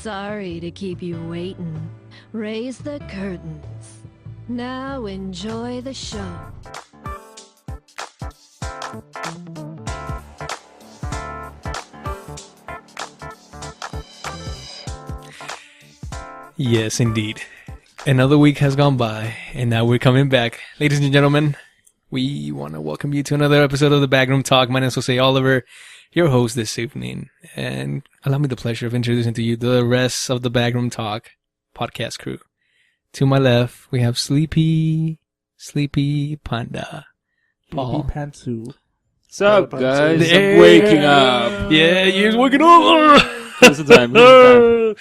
Sorry to keep you waiting. Raise the curtains. Now enjoy the show. Yes, indeed. Another week has gone by, and now we're coming back. Ladies and gentlemen, we want to welcome you to another episode of the Backroom Talk. My name is Jose Oliver, your host this evening, and allow me the pleasure of introducing to you the rest of the Backroom Talk podcast crew. To my left, we have Sleepy Panda, Paul. Sleepy Pantsu. What's up, guys? There. I'm waking up. Yeah, you're waking up. What's the time?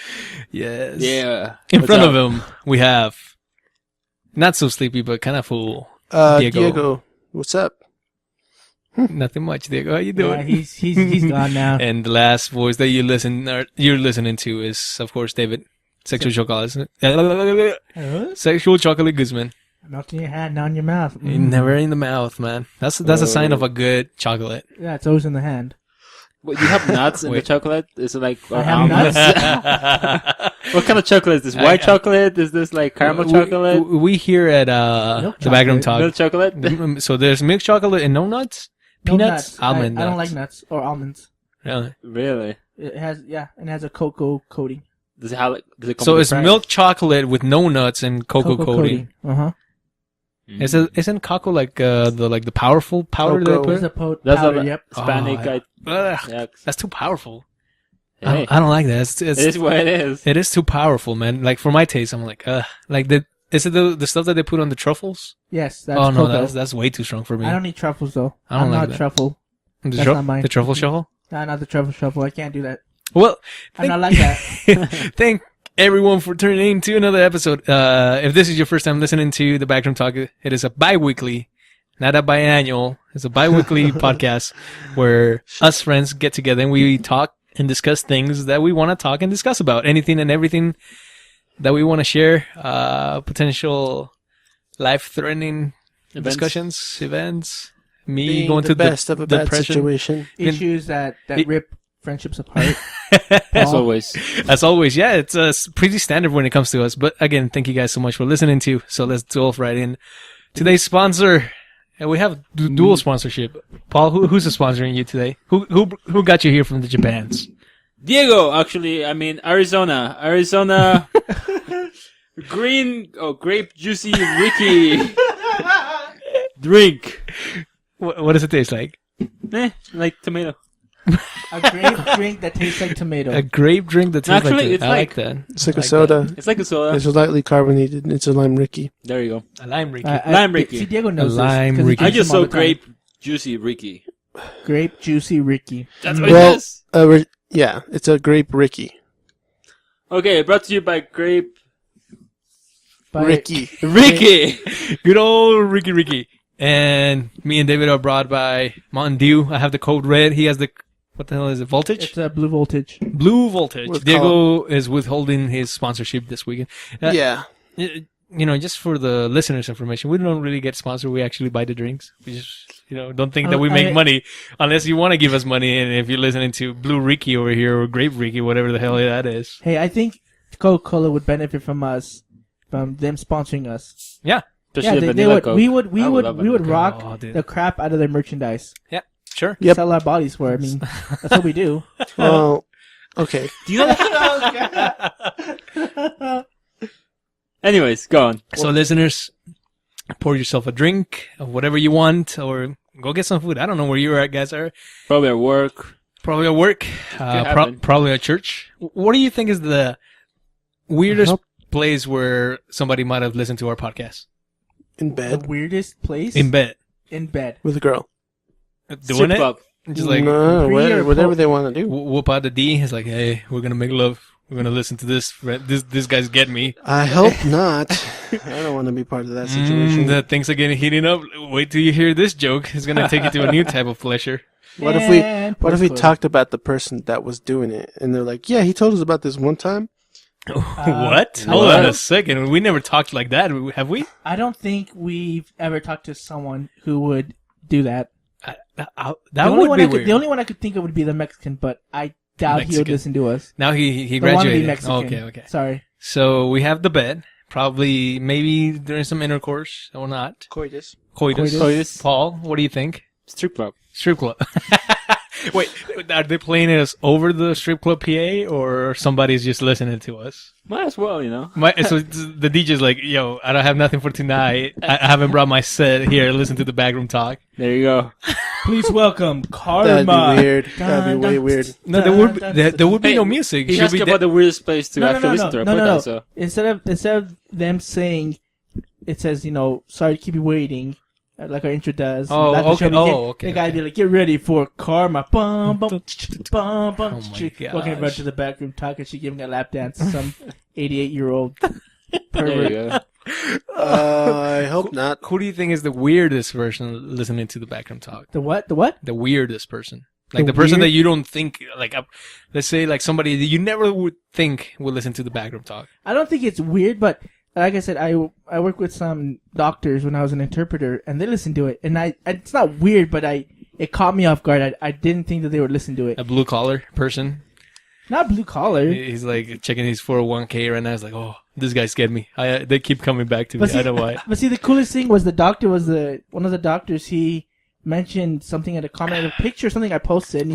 Yes. Yeah. In What's front up? of him, we have not so sleepy, but kind of full. Diego, what's up? Nothing much, Diego. How you doing? Yeah, he's gone now. And the last voice that you're listening to is, of course, David. Sexual chocolate. Sexual chocolate Guzman. Melt in your hand, not in your mouth. Never in the mouth, man. That's a sign of a good chocolate. Yeah, it's always in the hand. Wait, you have nuts in the chocolate? Is it like I have nuts? What kind of chocolate is this? White chocolate? Is this like caramel chocolate? We here at the Backroom Talk. Milk chocolate? So there's milk chocolate and no nuts? No Peanuts? nuts. Almond I don't nuts. like nuts or almonds. Really? Really? It has a cocoa coating. Does it come So with it's a price? milk chocolate with no nuts and cocoa coating. Uh-huh. Isn't cocoa like the powerful powder that they It's put? a That's powder, a yep. Hispanic. Ugh, Yeah. that's too powerful. Hey, I don't like that. it is what it is. It is too powerful, man. Like for my taste, I'm like, is it the stuff that they put on the truffles? Yes, that's Oh no, cocoa. that's way too strong for me. I don't need truffles, though. I don't I'm like not that. truffle. the, that's not mine. the truffle shuffle. Nah, not the truffle. I can't do that. Well, I'm not like that. Thank everyone for tuning in to another episode. If this is your first time listening to the Backroom Talk, it is a bi-weekly, not a biannual. It's a bi-weekly podcast where us friends get together and we talk and discuss things that we want to talk and discuss about. Anything and everything that we want to share. Potential life-threatening discussions, events. Me Being going the to best of a bad depression. situation. Issues that rip friendships apart. As always. As always, yeah, it's pretty standard when it comes to us. But again, thank you guys so much for listening to. So let's delve right in. Today's sponsor, and we have dual sponsorship. Paul, who's sponsoring you today? Who got you here from the Japans? Diego, actually, I mean, Arizona. Grape Juicy Ricky drink. What does it taste like? Like tomato. A grape drink that tastes like tomato. A grape drink that tastes Actually, like it's I like that. It's like I a soda. It's like a soda. It's lightly carbonated. It's a lime Ricky. There you go. A lime Ricky. Lime Ricky. See, Diego knows A lime this. 'cause he Ricky. I drinks just them all saw the time. Grape Juicy Ricky. Grape Juicy Ricky. That's what Well, it is. yeah, it's a grape Ricky. Okay, brought to you by Grape But Ricky. Ricky. Good old Ricky. And me and David are brought by Mountain Dew. I have the code red. He has the, what the hell is it, Voltage? It's a blue voltage. Blue Voltage. With Diego is withholding his sponsorship this weekend. Yeah. Just for the listeners' information, we don't really get sponsored. We actually buy the drinks. We just, don't think that we make money unless you want to give us money. And if you're listening to Blue Ricky over here or Grape Ricky, whatever the hell that is. Hey, I think Coca-Cola would benefit from them sponsoring us. Yeah. Yeah, Especially they vanilla would. Coke. We would love vanilla Coke. rock Oh, dude. the crap out of their merchandise. Yeah, sure. Yep. Sell our bodies for it. I mean, that's what we do. Well, okay. Do you know Anyways, go on. So listeners, pour yourself a drink of whatever you want or go get some food. I don't know where you're at, guys. Probably at work. Probably at work. happen. Probably at church. What do you think is the weirdest place where somebody might have listened to our podcast? In The bed weirdest place? In bed. In bed. with a girl. Doing Strip it? club. Just like No, Pre or whatever post? they want to do. whoop out the D. It's like, hey, we're going to make love. We're going to listen to this. This guy's getting me. I hope not. I don't want to be part of that situation. The things are getting heating up. Wait till you hear this joke. It's going to take you to a new type of pleasure. What if we post-club. talked about the person that was doing it and they're like, yeah, he told us about this one time. What? Hold on a second. We never talked like that, have we? I don't think we've ever talked to someone who would do that. That would be weird. The only one I could think of would be the Mexican, but I doubt he would Mexican. listen to us. Now he The wannabe graduated. Mexican. Okay. Sorry. So we have the bed. Probably, maybe during some intercourse or not. Coitus. Coitus. Paul, what do you think? Strip club. Strip club. Wait, are they playing us over the strip club PA or somebody's just listening to us? Might as well, you know. So the DJ's like, yo, I don't have nothing for tonight. I haven't brought my set here. Listen to the backroom talk. There you go. Please welcome That'd Karma. be weird. That'd be way weird. No, there would be no music. He Should asked be about the weirdest place to actually listen to our podcast. So. Instead of them saying, it says, sorry to keep you waiting, like our intro does. Oh, That's the okay. show. Okay. The guy be like, get ready for Karma. Bum, bum, bum, bum. Oh my gosh. Walking around to the back room talking, she giving a lap dance to some 88-year-old There you pervert. go. I hope not. Who do you think is the weirdest person listening to the backroom talk? The what? The what? The weirdest person. Like The the person weird- that you don't think, like, let's say like somebody that you never would think would listen to the backroom talk. I don't think it's weird, but like I said, I work with some doctors when I was an interpreter, and they listen to it. And it's not weird, but it caught me off guard. I didn't think that they would listen to it. A blue collar person. Not blue collar. He's like checking his 401k right now. He's like, oh, this guy scared me. They keep coming back to me. But see, I don't know why. But see, the coolest thing was the doctor was one of the doctors. He mentioned something at a comment, a picture, something I posted,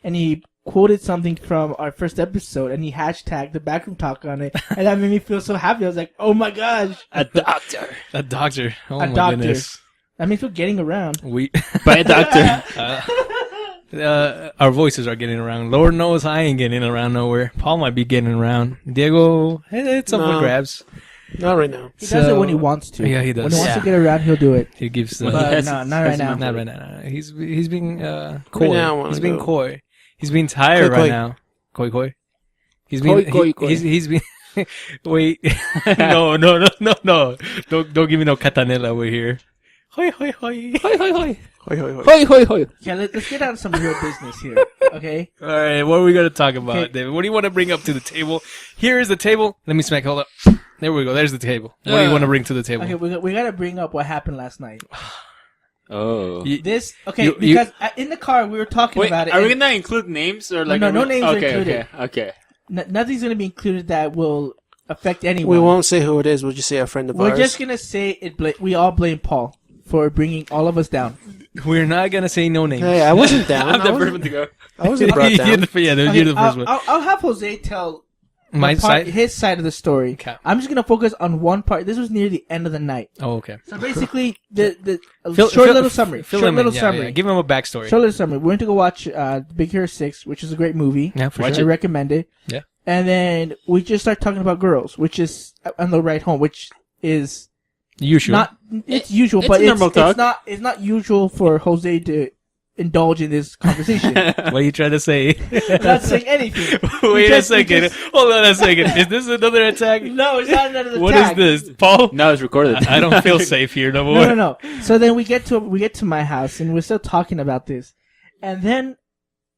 and he quoted something from our first episode, and he hashtagged the backroom talk on it, and that made me feel so happy. I was like, oh my gosh, A doctor. A doctor. Oh A my doctor. goodness. that means we're getting around. We By a doctor. our voices are getting around. Lord knows I ain't getting around nowhere. Paul might be getting around. Diego, it's up for No. grabs. Not right now. He does it when he wants to. Yeah, he does. When he wants Yeah. to get around, he'll do it. He gives the. Well, But has- no, not right has now. Not right now. He's being coy. now I wanna He's being go. coy. He's being tired Coy, right coy. now. Coy. He's Coy, being. coy, coy. He's been. Wait. No. Don't give me no catanela over here. Hoi. Hoi, hoi, hoi. Hoi, hoi, hoi. Hoi, hoi, hoi. Yeah, let's get on some real business here, okay? All right, what are we gonna talk about, Okay. David? What do you want to bring up to the table? Here is the table. Let me smack. Hold up. There we go. There's the table. What do you want to bring to the table? Okay, we gotta bring up what happened last night. Oh. You- Okay, you- because in the car we were talking Wait, about it. are we and gonna include names or like? No, are we- no names are okay, included. Okay. Nothing's gonna be included that will affect anyone. We won't say who it is. We'll just say a friend of We're ours. just gonna say we all blame Paul for bringing all of us down. We're not gonna say no names. Hey, I wasn't down. I'm I the first wasn't, one to go. I wasn't brought down. You're the first one. I'll have Jose tell My side. his side of the story. Okay. I'm just gonna focus on one part. This was near the end of the night. Oh, okay. So basically, the Fill- short fill- little summary. Fill Short him little in. Yeah, summary. yeah. Give him a backstory. Short little summary. We went to go watch Big Hero 6, which is a great movie. Yeah, for I sure. recommend it. Yeah. And then we just start talking about girls, which is on the ride home, which is Usual. not it's usual, it's but a normal talk. it's not usual for Jose to indulge in this conversation. What are you trying to say? Not saying anything. Wait a just- we second. just- Hold on a second. Is this another attack? No, it's not another What is attack. this, Paul? Now it's recorded. I don't feel safe here no more. No. So then we get to my house and we're still talking about this, and then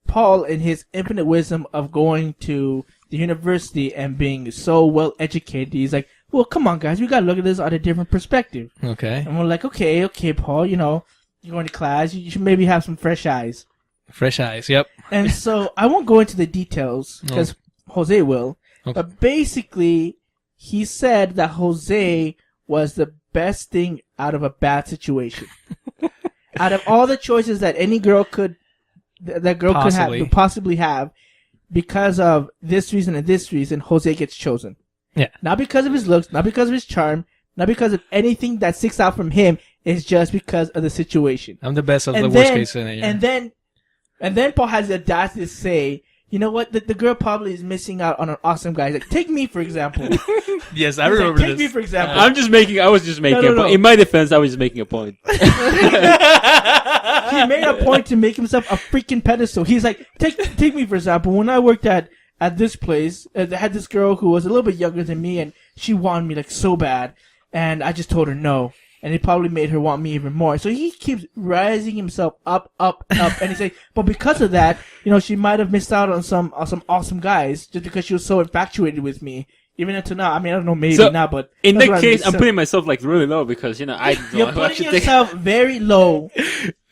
Paul, in his infinite wisdom of going to the university and being so well educated, he's like, "Well, come on, guys, we gotta look at this on a different perspective." Okay. And we're like, "Okay, Paul, you're going to class, you should maybe have some fresh eyes." Fresh eyes. Yep. And so I won't go into the details because Jose will. Okay. But basically, he said that Jose was the best thing out of a bad situation. Out of all the choices that any girl could possibly have, because of this reason and this reason, Jose gets chosen. Yeah. Not because of his looks, not because of his charm, not because of anything that sticks out from him. It's just because of the situation. I'm the best of the And worst then- case scenario. And then Paul has the audacity to say, "You know what? The girl probably is missing out on an awesome guy." He's like, "Take me for example." Yes, I He's like, remember Take me this. for example. I was just making a point. No. In my defense, I was just making a point. He made a point to make himself a freaking pedestal. He's like, take me for example. When I worked at this place, I had this girl who was a little bit younger than me, and she wanted me like so bad, and I just told her no, and it probably made her want me even more. So he keeps rising himself up, and he's like, but because of that, she might have missed out on some awesome guys just because she was so infatuated with me. Even until now, I mean, I don't know, maybe So, not, but In that's that what I case, mean. I'm So putting myself like really low because I you're don't putting actually think. yourself very low.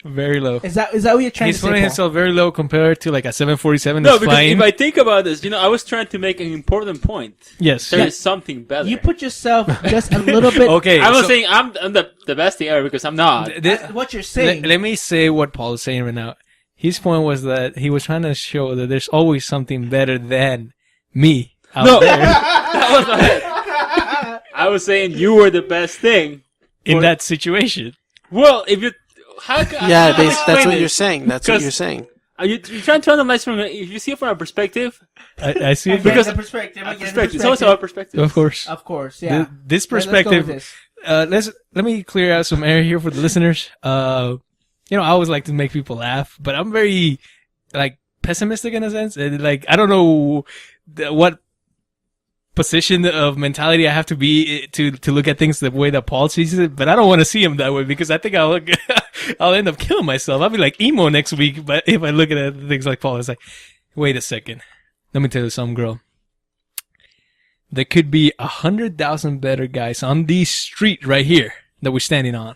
Very low. Is that what you're trying He's to say, putting Paul? himself very low compared to like a 747 No, that's because flying. if I think about this, I was trying to make an important point. Yes. There is something better. You put yourself just a little bit. Okay. I'm not so saying I'm the best thing ever because I'm not. What you're saying. let me say what Paul is saying right now. His point was that he was trying to show that there's always something better than me out No, there that was not it. I was saying you were the best thing. in that situation. Well, if you, how can Yeah, how can I that's explain what it? you're saying. That's what 'Cause- you're saying. You're trying to analyze from if you see it from a perspective. I see it Because because, the perspective. Again, Perspective. It's also a perspective. of course, Of course, yeah. this Let's go with perspective. this. Let me clear out some air here for the listeners. I always like to make people laugh, but I'm very like pessimistic in a sense, and like I don't know what position of mentality I have to be to look at things the way that Paul sees it, but I don't want to see him that way because I think I'll end up killing myself. I'll be like emo next week, but if I look at things like Paul, it's like, wait a second, let me tell you something, girl. There could be 100,000 better guys on this street right here that we're standing on,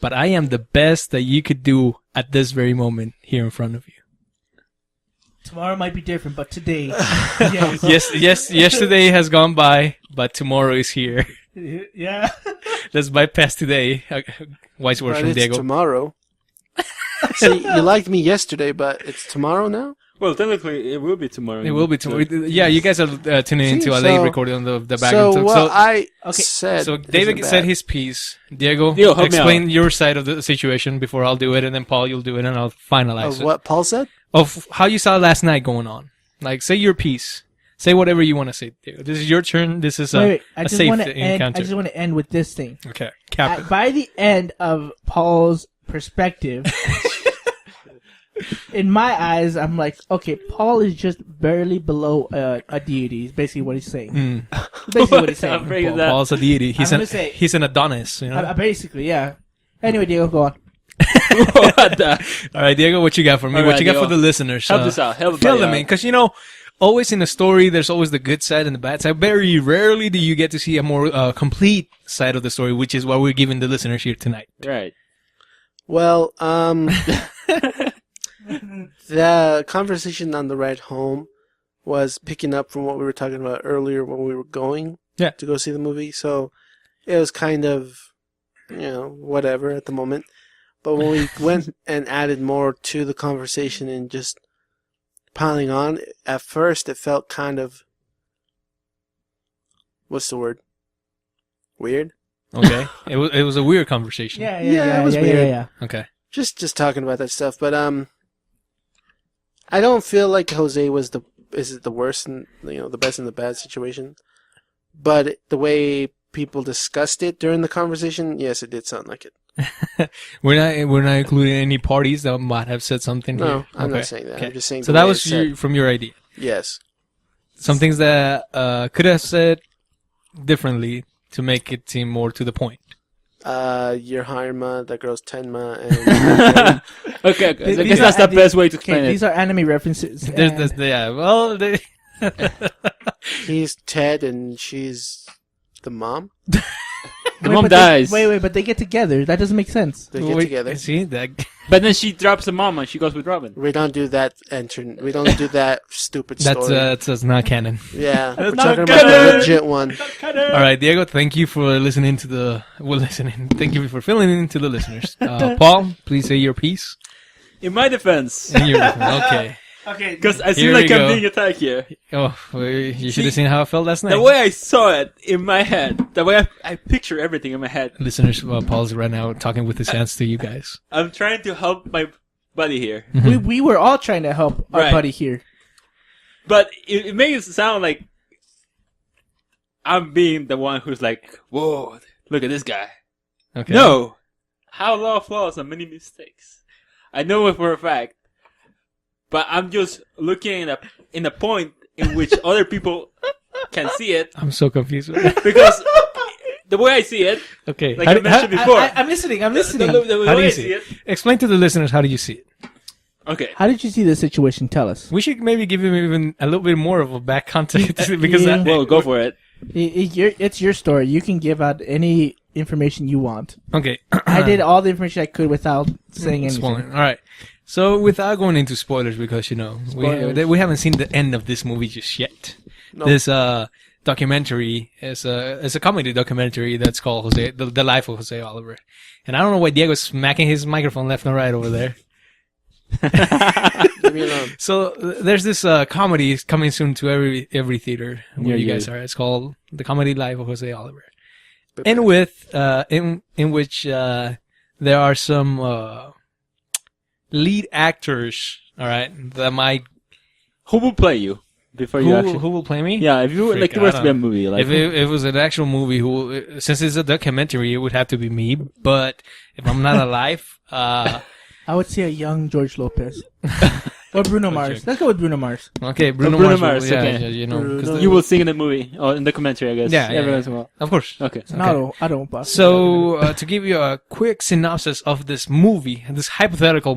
but I am the best that you could do at this very moment here in front of you. Tomorrow might be different, but today, yes. Yes, yesterday has gone by, but tomorrow is here. Yeah. Let's bypass today. Wise words But from it's Diego. tomorrow. See, you liked me yesterday, but it's tomorrow now? Well, technically, it will be tomorrow. It will be tomorrow. Yeah, you guys are tuning into a See, late so- recording on the background. So what I Okay. said. So David isn't said bad. his piece. Diego, Diego, help me explain out. your side of the situation before I'll do it, and then Paul, you'll do it, and I'll finalize Of it. what Paul said? Of how you saw last night going on. Like, say your piece. Say whatever you want to say, Diego. This is your turn. This is Wait, a I just safe want to end. encounter. I just want to end with this thing. Okay, cap it. By the end of Paul's perspective, in my eyes, I'm like, okay, Paul is just barely below a deity. Is basically what he's saying. Basically what he's saying. Break it down. Paul's a deity. He's I'm an gonna say- he's an Adonis. You know. Basically, yeah. Anyway, Diego, go on. What the? All right, Diego, what you got for me? All what right, you got Diego. for the listeners? Help this out. Help Fill everybody them out. in, because always in a story, there's always the good side and the bad side. Very rarely do you get to see a more complete side of the story, which is what we're giving the listeners here tonight. Right. Well, the conversation on the ride home was picking up from what we were talking about earlier when we were going Yeah. to go see the movie. So it was kind of, whatever at the moment. But when we went and added more to the conversation and just piling on, at first it felt kind of, what's the word? Weird? Okay, it was a weird conversation. Yeah, Yeah, it was weird. yeah. Okay. Just talking about that stuff, but I don't feel like Jose was the worst and the best in the bad situation. But the way people discussed it during the conversation, yes, it did sound like it. We're not including any parties that might have said something. No, here. I'm Okay. not saying that. Okay. I'm just saying. So the that way was it said. from your idea. Yes. Some things that could have said differently to make it seem more to the point. Your Harma, that girl's Tenma, and Okay. These I guess are that's the anime- best way to explain Okay, it. these are anime references. There's yeah. Well, he's Ted and she's the mom. The mom dies. Wait, but they get together. That doesn't make sense. They get wait, together. See that? But then she drops the mom and she goes with Robin. We don't do that. We don't do that stupid story. That's not canon. Yeah, we're not talking about canon. the legit one. All right, Diego. Thank you for listening to the. Well, listening. Thank you for filling in to the listeners. Paul, please say your piece. In my defense, Okay. Okay, because I Here seem like we I'm go. being attacked here. Oh, well, you should have See, seen how I felt last night. The way I saw it in my head, the way I picture everything in my head, Listeners, Paul's right now talking with his hands to you guys. I'm trying to help my buddy here. we were all trying to help our Right. buddy here. But it makes it sound like I'm being the one who's like, whoa, look at this guy. Okay. No! How a lot of flaws and many mistakes. I know it for a fact. But I'm just looking in a point in which other people can see it. I'm so confused. Because the way I see it, Okay. like I mentioned before, I'm listening. I'm listening. the How do way you I see see it? it. Explain to the listeners, how do you see it? Okay. How did you see the situation? Tell us. We should maybe give him even a little bit more of a back context because Yeah. Well, go for it. It's your story. You can give out any information you want. Okay. I did all the information I could without saying anything. Spoiling. All right. So without going into spoilers, because we haven't seen the end of this movie just yet. No. This documentary is a comedy documentary that's called the Life of Jose Oliver. And I don't know why Diego's smacking his microphone left and right over there. Leave me alone. So there's this comedy coming soon to every theater where you guys are. It's called The Comedy Life of Jose Oliver. And with in which there are some lead actors, all right, that might Who will play you before you actually? who will play me? Yeah, if you like, it was to be a movie. Like, If it was an actual movie, since it's a documentary, it would have to be me. But if I'm not alive, I would say a young George Lopez. Or Bruno Mars. Let's go with Bruno Mars. okay, Bruno Bruno Mars. Mars, Yeah, okay. yeah, you know, 'cause Bruno. you will sing in the movie or in the documentary, I guess. Yeah, every yeah, once in a while. of course. Okay. No, I don't. Boss. So, to give you a quick synopsis of this movie, this hypothetical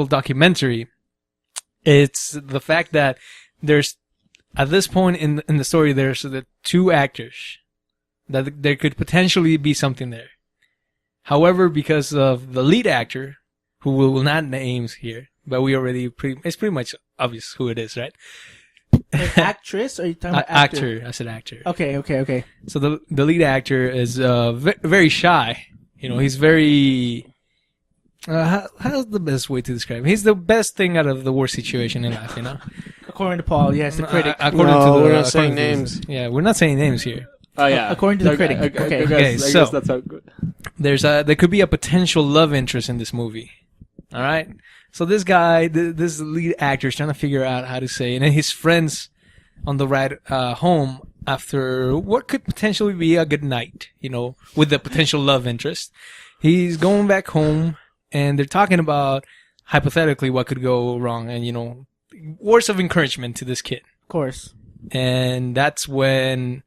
documentary, it's the fact that there's, at this point in the story, there's the two actors, that there could potentially be something there. However, because of the lead actor, who we will not names here, but it's pretty much obvious who it is, right? An actress, or are you talking about actor? I said actor. Okay. So the lead actor is very shy. You know, he's very. How's the best way to describe him? He's the best thing out of the worst situation in life. You know, According to Paul, yes, the critic. According No, to the, we're not saying according to names. Yeah, we're not saying names here. Oh yeah. According to the critic. Okay. Okay, I so- guess that's how good. There could be a potential love interest in this movie. All right. So this guy, this lead actor, is trying to figure out how to say, and then his friends on the ride home after what could potentially be a good night, you know, with the potential love interest. He's going back home, and they're talking about hypothetically what could go wrong, and you know, words of encouragement to this kid. Of course. And that's when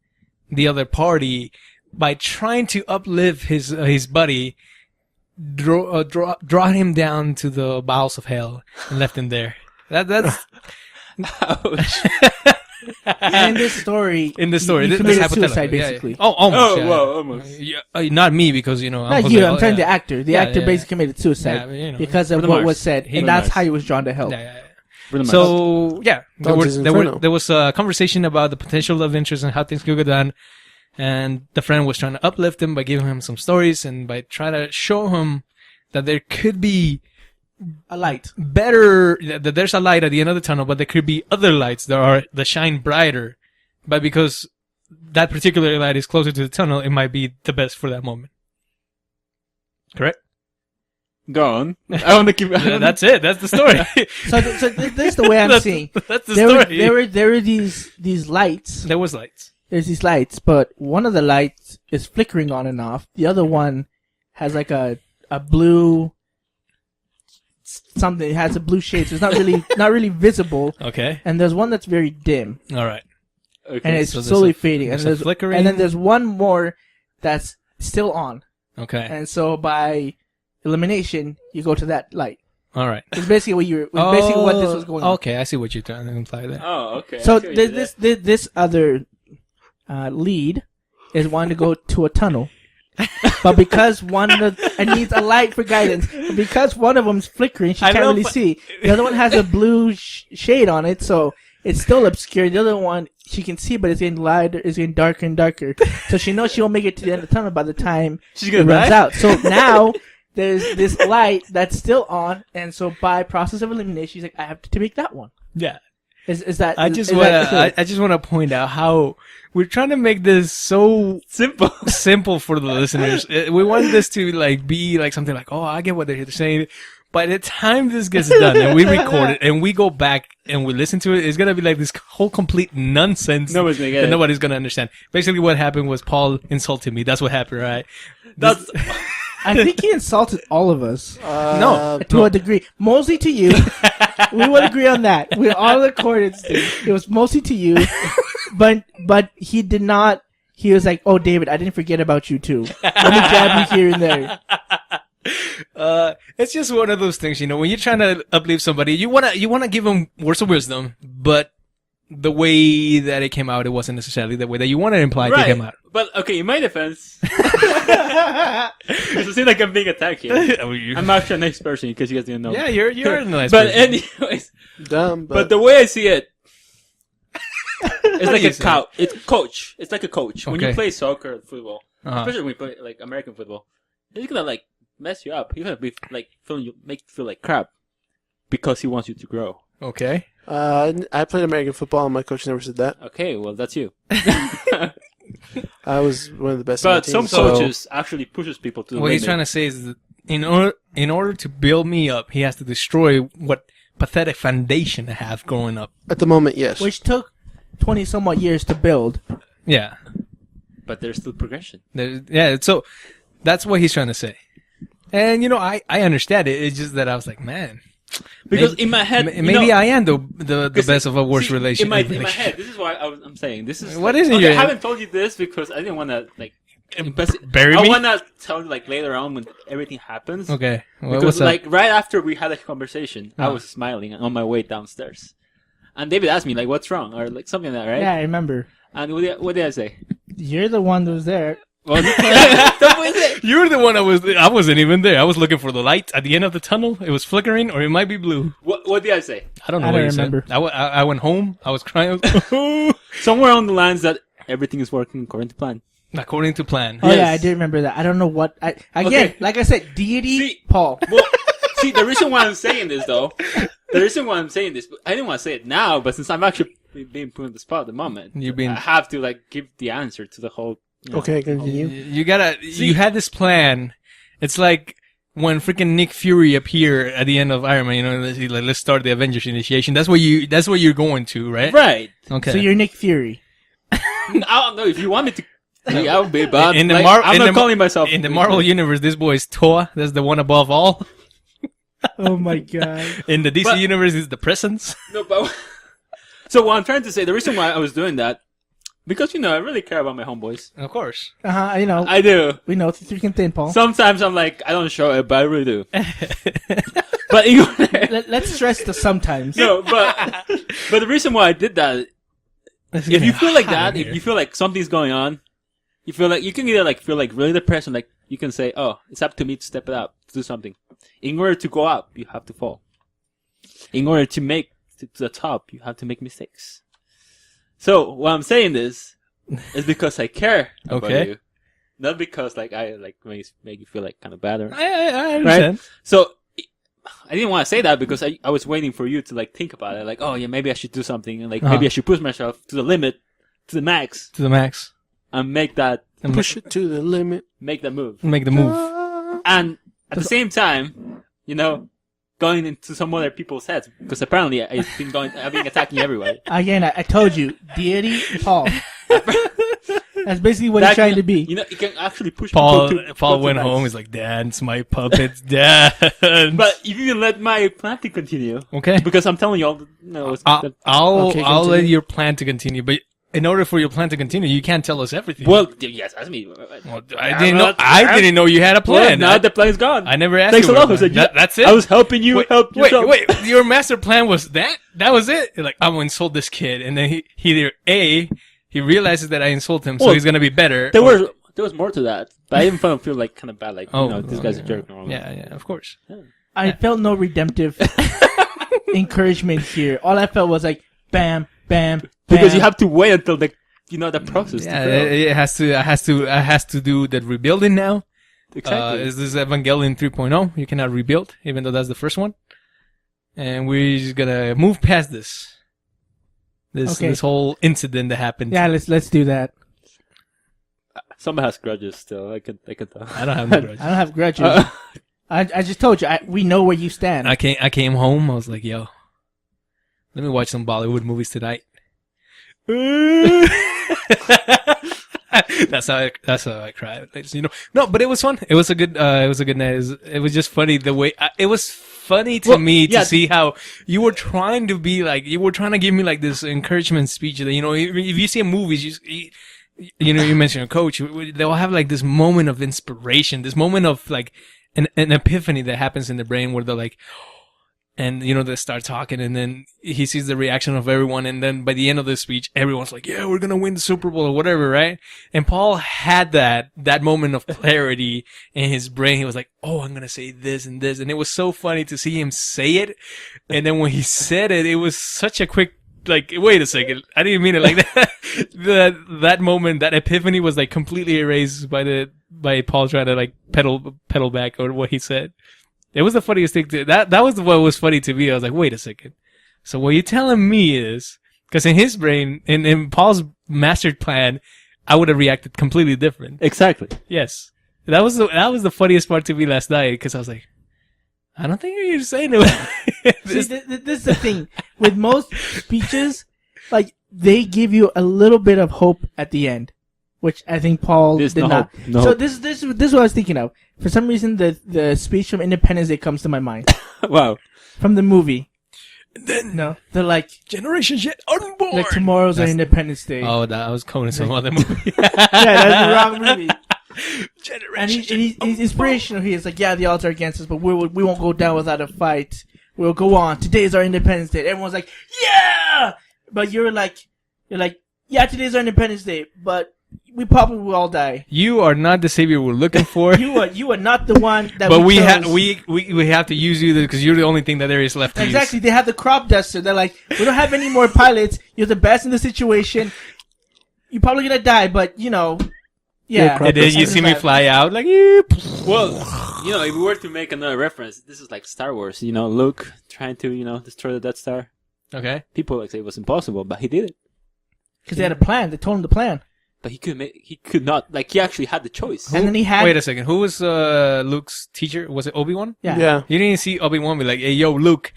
the other party, by trying to uplift his buddy, draw him down to the bowels of hell and left him there. That's Ouch. And in this story, in the story. he This committed hypothetical. suicide, Yeah, yeah. basically. Oh, almost. Oh, yeah. whoa, almost. Yeah, not me, because you know. Not Jose, you. I'm telling yeah. the actor. The Yeah, actor yeah. basically committed suicide Yeah, but, you know. because of Bruno what Mars. was said, He- and that's Bruno how he was drawn to hell. Yeah, yeah, yeah. Bruno Mars. So yeah, Dante's Inferno. there was a conversation about the potential love interest and how things could go down, and the friend was trying to uplift him by giving him some stories and by trying to show him that there could be A light. that there's a light at the end of the tunnel, but there could be other lights that shine brighter, but because that particular light is closer to the tunnel, it might be the best for that moment. Correct? Go on. I want to keep. Yeah, that's it. That's the story. So this is the way I'm that's, seeing. That's the There story. were these lights. There was lights. There's these lights, but one of the lights is flickering on and off. The other one has like a blue something. It has a blue shade, so it's not really visible. Okay. And there's one that's very dim, All right. Okay. and it's so there's slowly a- fading. And there's a flickering- and then there's one more that's still on. Okay. And so by elimination, you go to that light. All right. It's basically what this was going on. Okay, I see what you're trying to imply there. Oh, okay. So I see what you did this other lead is wanting to go to a tunnel, but because it needs a light for guidance, because one of them's flickering, she I can't know, really but- see. The other one has a blue shade on it, so it's still obscure. The other one she can see, but it's getting lighter, it's getting darker and darker. So she knows she won't make it to the end of the tunnel by the time She's it gonna runs die? out. So now there's this light that's still on, and so by process of elimination, she's like, I have to make that one. Yeah. Is that? I just is want that clear? to. I just want to point out how we're trying to make this so Simple. simple for the listeners. We want this to like be like something like, oh, I get what they're saying. By the time this gets done and we record it and we go back and we listen to it, it's gonna be like this whole complete nonsense Nobody's gonna get that it. nobody's gonna understand. Basically, what happened was Paul insulted me. That's what happened, right? That's I think he insulted all of us No. to a degree. Mostly to you. We would agree on that. We all recorded. It was mostly to you, but he did not. He was like, "Oh, David, I didn't forget about you too. Let me jab you here and there." It's just one of those things, you know, when you're trying to uplift somebody, you wanna give them words of wisdom, but the way that it came out, it wasn't necessarily the way that you wanted to imply it to come out. But okay, in my defense, it seems like I'm being attacked here. I'm actually a nice person because you guys didn't know. Yeah, you're a nice But person. anyways, Dumb, but the way I see it, it's like do you a say? coach. It's coach. It's like a coach. When Okay. you play soccer or football, Uh-huh. especially when you play like American football, he's gonna like mess you up. He's gonna be like make you feel like crap because he wants you to grow. Okay. I played American football, and my coach never said that. Okay, well that's you. I was one of the best. on But the some team, So- coaches actually pushes people to the What limit. he's trying to say is that in order to build me up, he has to destroy what pathetic foundation I have growing up. at the moment, yes. Which took 20 somewhat years to build. Yeah. But there's still progression. Yeah, so that's what he's trying to say. And, I understand it. It's just that I was like, man. Because maybe, in my head, maybe I am the best of a worst relation. In my head, this is why I'm saying this is. What like, is in okay, your I head? haven't told you this because I didn't want to like bury I me? want to tell you like later on when everything happens. Okay. Well, Because what's up? like right after we had a conversation, I Uh-huh. was smiling on my way downstairs, and David asked me like, "What's wrong?" or like something like that, right? Yeah, I remember. And what did I say? You're the one that was there. Well, You were the one I wasn't even there. I was looking for the light at the end of the tunnel. It was flickering, or it might be blue. what did I say? I don't know I what don't you said. remember. I went home. I was crying. Somewhere on the lines that everything is working according to plan. According to plan. Oh, Yes. yeah, I did remember that. I don't know what. Again, Okay. like I said, Deity, See- Paul. Well, see, the reason why I'm saying this, though, I didn't want to say it now, but since I'm actually being put on the spot at the moment, You've been- I have to, like, give the answer to the whole... Okay, continue. You had this plan. It's like when freaking Nick Fury appeared at the end of Iron Man, he's like, let's start the Avengers initiation. That's what you're going to, right? Right. Okay. So you're Nick Fury. I don't know, if you want me to... Yeah, I would be, but In the like, Mar- I'm in not the- calling myself... in the Marvel universe, this boy is Thor. That's the one above all. Oh my god. In the DC But- universe, it's the presence. No, but... So what I'm trying to say, the reason why I was doing that, because, I really care about my homeboys. Of course. You know, I do. we know it's freaking thin, Paul. Sometimes I'm like, I don't show it, but I really do. But Let's stress the sometimes. no, but the reason why I did that, if you feel like that, if you feel like something's going on, you feel like you can either like feel like really depressed and like you can say, oh, it's up to me to step it up, to do something. In order to go up, you have to fall. In order to make to the top, you have to make mistakes. So what I'm saying this is because I care about Okay. you, not because like I like make you feel like kind of bad or I understand. so. I didn't want to say that because I was waiting for you to like think about it, like, oh yeah, maybe I should do something, and like maybe I should push myself to the limit, to the max, To the max. and make that Push it to the limit. make that move. Make the move. And at the same time, going into some other people's heads because apparently I've been attacking everywhere. Again, I told you, Deity, Paul. That's basically what he's trying to be. It can actually push Paul people to Paul go to went max. home. He's like, dance my puppets, dance. But if you can let my plan to continue, Okay. because I'm telling you all, I'll Okay, let continue. your plan to continue, but in order for your plan to continue, you can't tell us everything. well, yes, that's me. Well, I didn't know you had a Well, plan. now the plan's gone. I never asked Thanks you a lot, for a plan. Jose. That's it. I was helping you help yourself. Wait. Your master plan was that? That was it? You're like, I'm gonna insult this kid, and then he realizes that I insult him, so Well, he's gonna be better. There was more to that, but I didn't feel like kind of bad, like this guy's a jerk. And all that. Yeah, of course. I felt no redemptive encouragement here. All I felt was like, bam, bam, bam. Because you have to wait until the process. Yeah, to grow. it has to do that rebuilding now. Exactly. Is this Evangelion 3.0? You cannot rebuild, even though that's the first one. And we're just gonna move past this. Okay. This whole incident that happened. Yeah, let's do that. Somebody has grudges still. I can tell. I don't have no grudge. I don't have grudges. I just told you, we know where you stand. I came home. I was like, yo, let me watch some Bollywood movies tonight. That's how I cried. No, but it was fun. It was a good night. It was just funny the way it was funny to me to see how you were trying to be like, you were trying to give me like this encouragement speech that, if you see in movies, you mentioned a coach, they'll have like this moment of inspiration, this moment of like an epiphany that happens in the brain where they're like, And, they start talking, and then he sees the reaction of everyone, and then by the end of the speech, everyone's like, yeah, we're gonna win the Super Bowl or whatever, right? And Paul had that moment of clarity in his brain. He was like, oh, I'm gonna say this and this. And it was so funny to see him say it. And then when he said it, it was such a quick, like, wait a second, I didn't mean it like that. that moment, that epiphany was like completely erased by Paul trying to like pedal back or what he said. It was the funniest thing that was what was funny to me. I was like, wait a second. So what you're telling me is, because in his brain, in Paul's mastered plan, I would have reacted completely different. Exactly. Yes. That was the funniest part to me last night, because I was like, I don't think you're saying it. See, this is the thing. With most speeches, like, they give you a little bit of hope at the end, which I think Paul did not. No so hope. this is what I was thinking of. For some reason, the speech from Independence Day comes to my mind. Wow. From the movie. Then No, they're like generations yet unborn. like tomorrow's our Independence Day. Oh, that I was quoting some other movie. Yeah, that's the wrong movie. And Generations. he's inspirational. He's like, yeah, the odds are against us, but we won't go down without a fight. We'll go on. Today's our Independence Day. Everyone's like, yeah! But you're like, yeah, today's our Independence Day, but we probably will all die. You are not the savior we're looking for. You are not the one that but we chose. we have to use you because you're the only thing that there is left to Exactly. use. They have the crop duster. They're like, we don't have any more pilots. You're the best in the situation. You're probably gonna die, but yeah. And then you see me fly out like, yeah. Well, if we were to make another reference, this is like Star Wars. Luke trying to, destroy the Death Star. Okay. People like say it was impossible, but he did it. Because they had a plan. They told him the plan. But he could not, like, he actually had the choice. And then he had. Wait a second. Who was Luke's teacher? Was it Obi-Wan? Yeah. You didn't see Obi-Wan be like, hey, yo, Luke,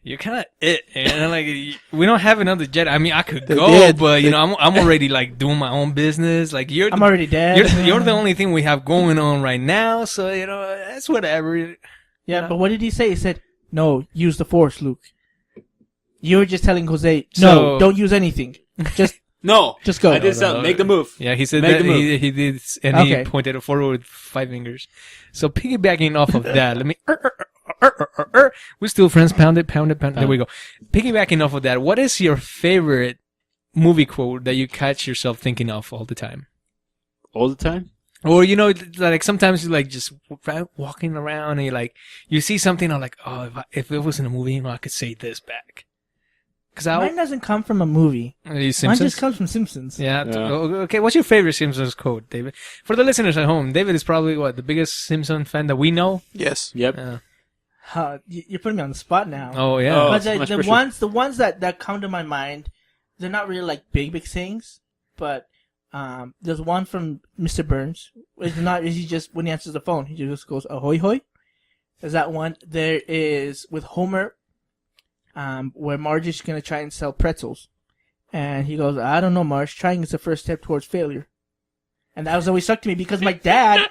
you're kind of it. And like, we don't have another Jedi. I mean, I could They go, did. but, I'm already, like, doing my own business. Like, I'm already dead. You're the only thing we have going on right now, so, that's whatever. Yeah, but what did he say? He said, no, use the Force, Luke. You were just telling Jose, So- no, don't use anything. Just go. I did so. Make the move. Yeah, he said Make that the move. he did, and Okay. he pointed it forward with 5 fingers. So piggybacking off of that, let me. We're still friends. Pound it. There we go. Piggybacking off of that, what is your favorite movie quote that you catch yourself thinking of all the time? All the time? Or like sometimes you're like just walking around and you see something, I'm like, oh, if it was in a movie, I could say this back. Because Mine doesn't come from a movie. Mine Simpsons. just comes from Simpsons. Yeah. Yeah. Okay. What's your favorite Simpsons quote, David? For the listeners at home, David is probably the biggest Simpsons fan that we know. Yes. Yep. You're putting me on the spot now. Oh yeah. Oh. But much the pressure. ones that come to my mind, they're not really like big things. But there's one from Mr. Burns. It's not. He just when he answers the phone, he just goes ahoy hoy. There's that one. There is with Homer, where Marge is gonna try and sell pretzels, and he goes, "I don't know, Marge. Trying is the first step towards failure." And that was always stuck to me because my dad,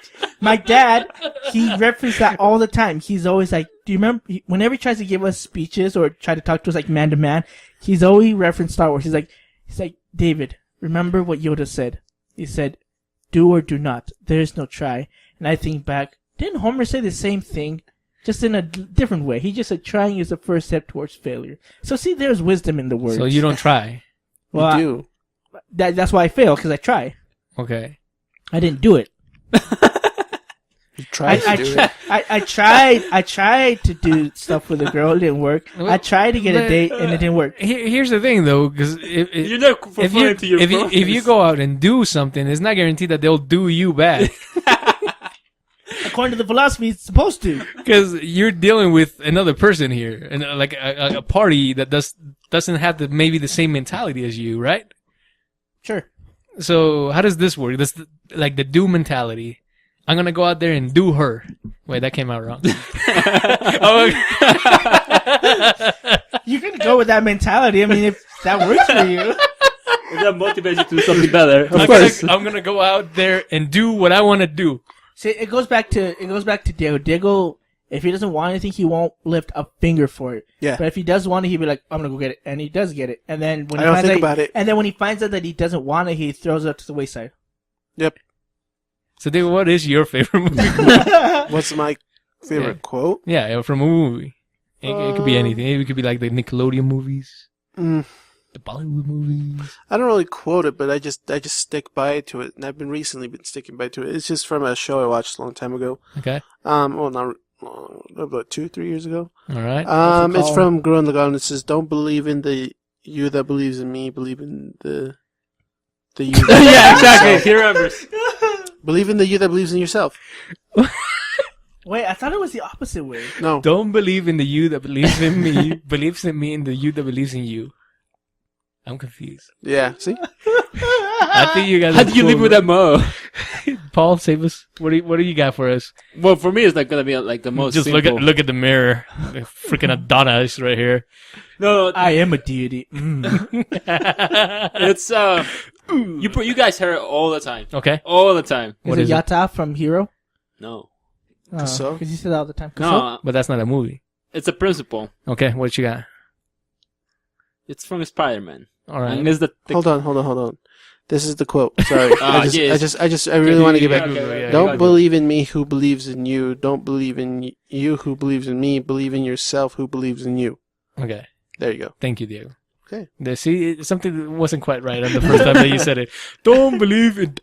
he referenced that all the time. He's always like, do you remember, whenever he tries to give us speeches or try to talk to us like man to man, he's always referenced Star Wars. He's like, David, remember what Yoda said? He said, do or do not. There is no try. And I think back, didn't Homer say the same thing? Just in a different way. He just said trying is the first step towards failure. So see, there's wisdom in the words. So you don't try. Well, You do. That's why I fail, because I try. Okay. I didn't do it. You tried to do it. I tried to do stuff with a girl. It didn't work. I tried to get a date, and it didn't work. Here's the thing, though, because You're not referring to your if you go out and do something, it's not guaranteed that they'll do you back. According to the philosophy, it's supposed to. Because you're dealing with another person here, and like a party that doesn't have maybe the same mentality as you, right? Sure. So how does this work? This like the do mentality. I'm gonna go out there and do her. Wait, that came out wrong. You're gonna go with that mentality. I mean, if that works for you. If that motivates you to do something better. I'm gonna go out there and do what I want to do. See, it goes back to Diego. Diego, if he doesn't want anything, he won't lift a finger for it. Yeah. But if he does want it, he'll be like, "I'm gonna go get it," and he does get it. And then when I he don't finds think out, about it. and then when he finds out that he doesn't want it, he throws it up to the wayside. Yep. So, David, what is your favorite movie? What's my favorite quote? Yeah, from a movie. It could be anything. It could be like the Nickelodeon movies, Mm, the Bollywood movies. I don't really quote it, but I just stick by to it, and I've been sticking by to it. It's just from a show I watched a long time ago. Okay. Well, not about 2-3 years ago. All right. It's from Gurren Lagann. It says, "Don't believe in the you that believes in me. Believe in the you." That Yeah, believes in exactly. yourself. He remembers. Believe in the you that believes in yourself. Wait, I thought it was the opposite way. No. Don't believe in the you that believes in me, believes in me, and the you that believes in you. I'm confused. Yeah. See. I think you guys. How do you live with that mo? Paul, save us. What do you got for us? Well, for me, it's not gonna be like the most. Just simple. look at the mirror. The freaking Adonis right here. No, I am a deity. it's you guys hear it all the time. Okay. All the time. What is is it it? Yata from Hero? No, So? Because he said that all the time. no, But that's not a movie. it's a principle. Okay, what you got? It's from Spider-Man. All right. And it's the Hold on. This is the quote. Sorry. Yes. I really want to get back. Okay. Don't believe in me who believes in you. Don't believe in you who believes in me. Believe in yourself who believes in you. Okay. There you go. Thank you, Diego. Okay. See, something wasn't quite right on the first time that you said it. Don't believe it.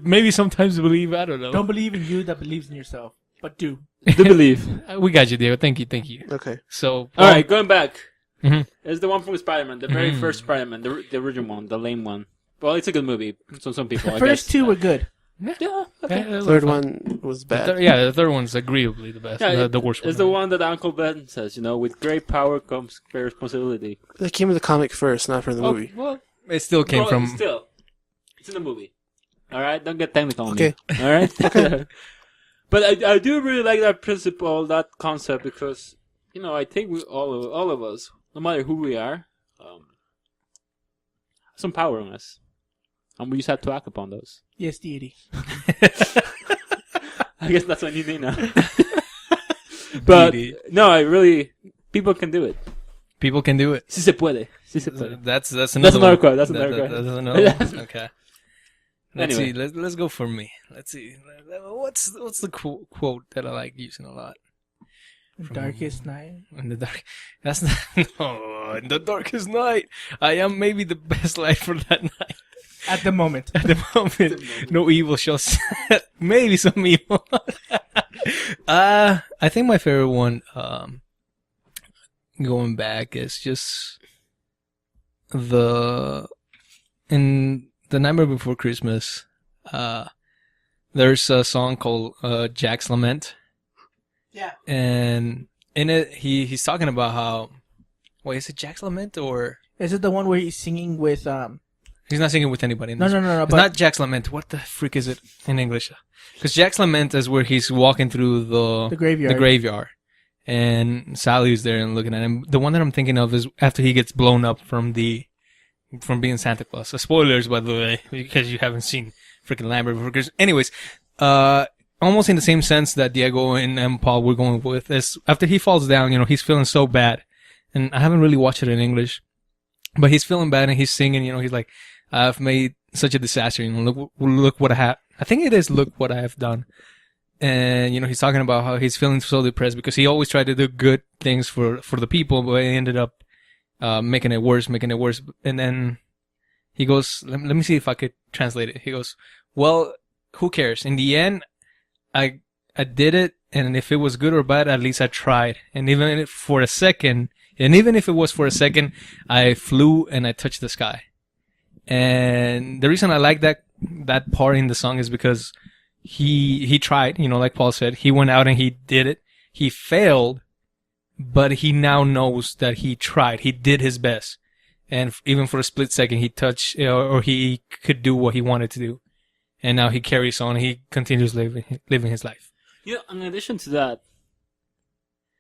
Maybe sometimes believe. I don't know. Don't believe in you that believes in yourself, but do. do believe. We got you, Diego. Thank you. Okay. So, All right, going back. Mhm. It's the one from Spider-Man, the very Mhm. first Spider-Man, the original one, the lame one. Well, it's a good movie. So some people. The I first guess, two were good. Yeah. Okay. Yeah, Third one was bad. The third one's agreeably the best. Yeah, the worst one. It's the one that Uncle Ben says. With great power comes great responsibility. That came in the comic first, not from the movie. Well, It still came well, from. Still, it's in the movie. All right, don't get technical on Okay. me. All right. Okay. But I do really like that principle, that concept, because I think we all of us, no matter who we are, some power on us, and we just have to act upon those. Yes, deity. I guess that's what you need now. But Deity. no, people can do it. People can do it. Si se puede. Si se puede. That's another That's another one. quote. That's another quote. That's another one. Okay. Let's Anyway. see. Let's go for me. Let's see. What's the quote that I like using a lot? Darkest night. In the dark. That's not. No. In the darkest night, I am maybe the best light for that night. At the moment. At the moment, no evil shall set. Maybe some evil. I think my favorite one, going back, is just in The Nightmare Before Christmas. There's a song called Jack's Lament. Yeah. And in it, he's talking about how. Wait, is it Jack's Lament or Is it the one where he's singing with he's not singing with anybody? In No. It's But not Jack's Lament. What the freak is it in English? Because Jack's Lament is where he's walking through the graveyard. the graveyard, and Sally's there and looking at him. The one that I'm thinking of is after he gets blown up from being Santa Claus. So spoilers, by the way, because you haven't seen freaking Lambert before. Anyways, almost in the same sense that Diego and Paul were going with is after he falls down, he's feeling so bad. And I haven't really watched it in English, but he's feeling bad and he's singing, he's like, I've made such a disaster, look what I have. I think it is look what I have done. And, he's talking about how he's feeling so depressed because he always tried to do good things for the people, but he ended up, making it worse. And then he goes, let me see if I could translate it. He goes, well, who cares? In the end, I did it. And if it was good or bad, at least I tried. And even if it was for a second, I flew and I touched the sky. And the reason I like that part in the song is because he tried, like Paul said, he went out and he did it. He failed, but he now knows that he tried. He did his best. And even for a split second, he touched, or he could do what he wanted to do. And now he carries on. He continues living his life. In addition to that,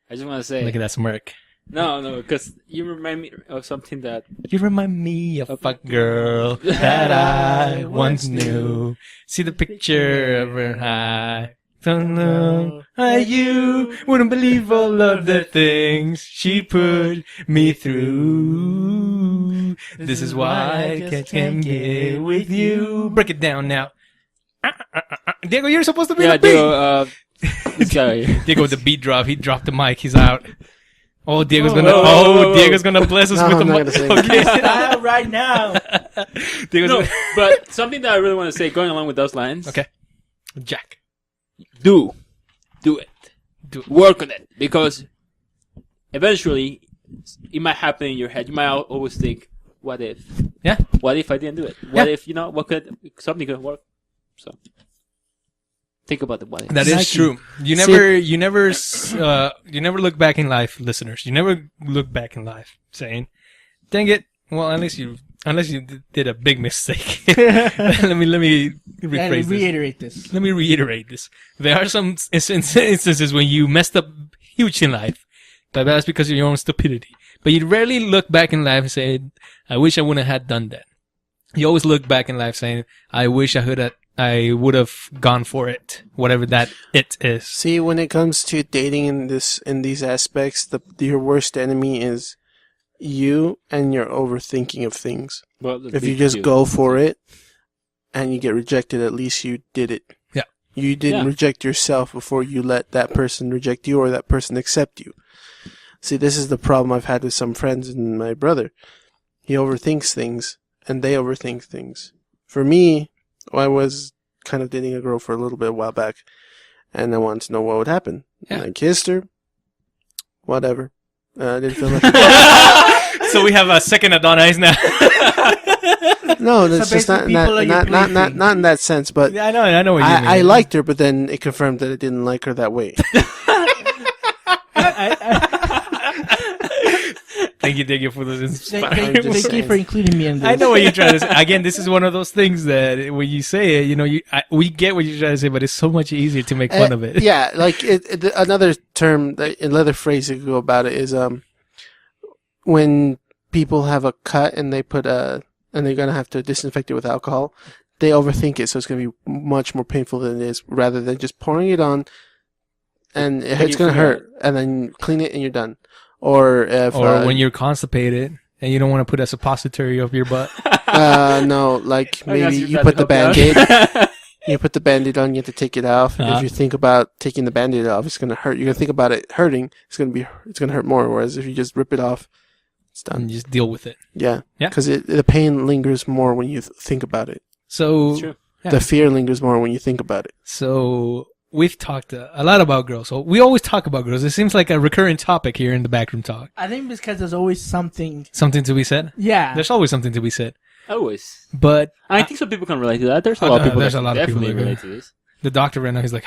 I just want to say. Look at that smirk. No, because you remind me of something that. You remind me of a girl that I once knew. See the picture of her high. Don't know how you wouldn't believe all of the things she put me through. This is why I can't get with you. Break it down now. Diego, you're supposed to be the beat. Diego, This guy right here. Diego with the beat drop. He dropped the mic. He's out. Oh, Diego's Whoa, gonna. whoa, whoa, whoa, whoa. Diego's gonna bless us No, with the I'm not mic. gonna say that. Okay. Style right now. Diego's No, but something that I really want to say, going along with those lines. Okay. Jack. Do it. Do it. Work on it, because eventually it might happen in your head. You might always think, "What if? Yeah. What if I didn't do it? What Yeah. if what could something could work?" So think about the what if. That is Nike. true. You never look back in life, listeners. You never look back in life saying, "Dang it." Well, unless you did a big mistake. let me rephrase And this. reiterate this. Let me reiterate this. There are some instances when you messed up huge in life, but that's because of your own stupidity. But you rarely look back in life and say, "I wish I wouldn't have done that." You always look back in life saying, "I wish I would have gone for it," whatever that it is. See, when it comes to dating in these aspects, your worst enemy is you and your overthinking of things. Well, If you just go for it and you get rejected, at least you did it. Yeah. You didn't reject yourself before you let that person reject you or that person accept you. See, this is the problem I've had with some friends and my brother. He overthinks things and they overthink things. For me, I was kind of dating a girl for a little bit a while back and I wanted to know what would happen. Yeah. I kissed her. Whatever. I didn't feel like So we have a second Adonis now. No, that's So just not basically people are your plaything. not in that sense. But Yeah, I know what you mean. I liked her, but then it confirmed that I didn't like her that way. Thank you for those inspiring. just Thank you saying. for including me in this. I know what you're trying to say. Again, this is one of those things that when you say it, we get what you're trying to say, but it's so much easier to make fun of it. Yeah, like another term, another phrase you could go about it is when people have a cut and they and they're gonna have to disinfect it with alcohol. They overthink it, so it's gonna be much more painful than it is, rather than just pouring it on, and it's gonna hurt, and then clean it and you're done. Or when you're constipated and you don't want to put a suppository up your butt. no, like maybe you put the Band-Aid. You put the Band-Aid on, you have to take it off. Uh-huh. If you think about taking the Band-Aid off, it's gonna hurt. You're gonna think about it hurting. It's gonna hurt more. Whereas if you just rip it off, it's done. And just deal with it. Yeah, Yeah. Because the pain lingers more when you think about it. So, True. Yeah. The fear lingers more when you think about it. so we've talked a lot about girls. So we always talk about girls. It seems like a recurring topic here in the Backroom Talk. I think because there's always something. Something to be said. Yeah. There's always something to be said. Always. But I think some people can relate to that. There's a lot of people there's that a lot can of people definitely that relate can. to this. the doctor right now, he's like,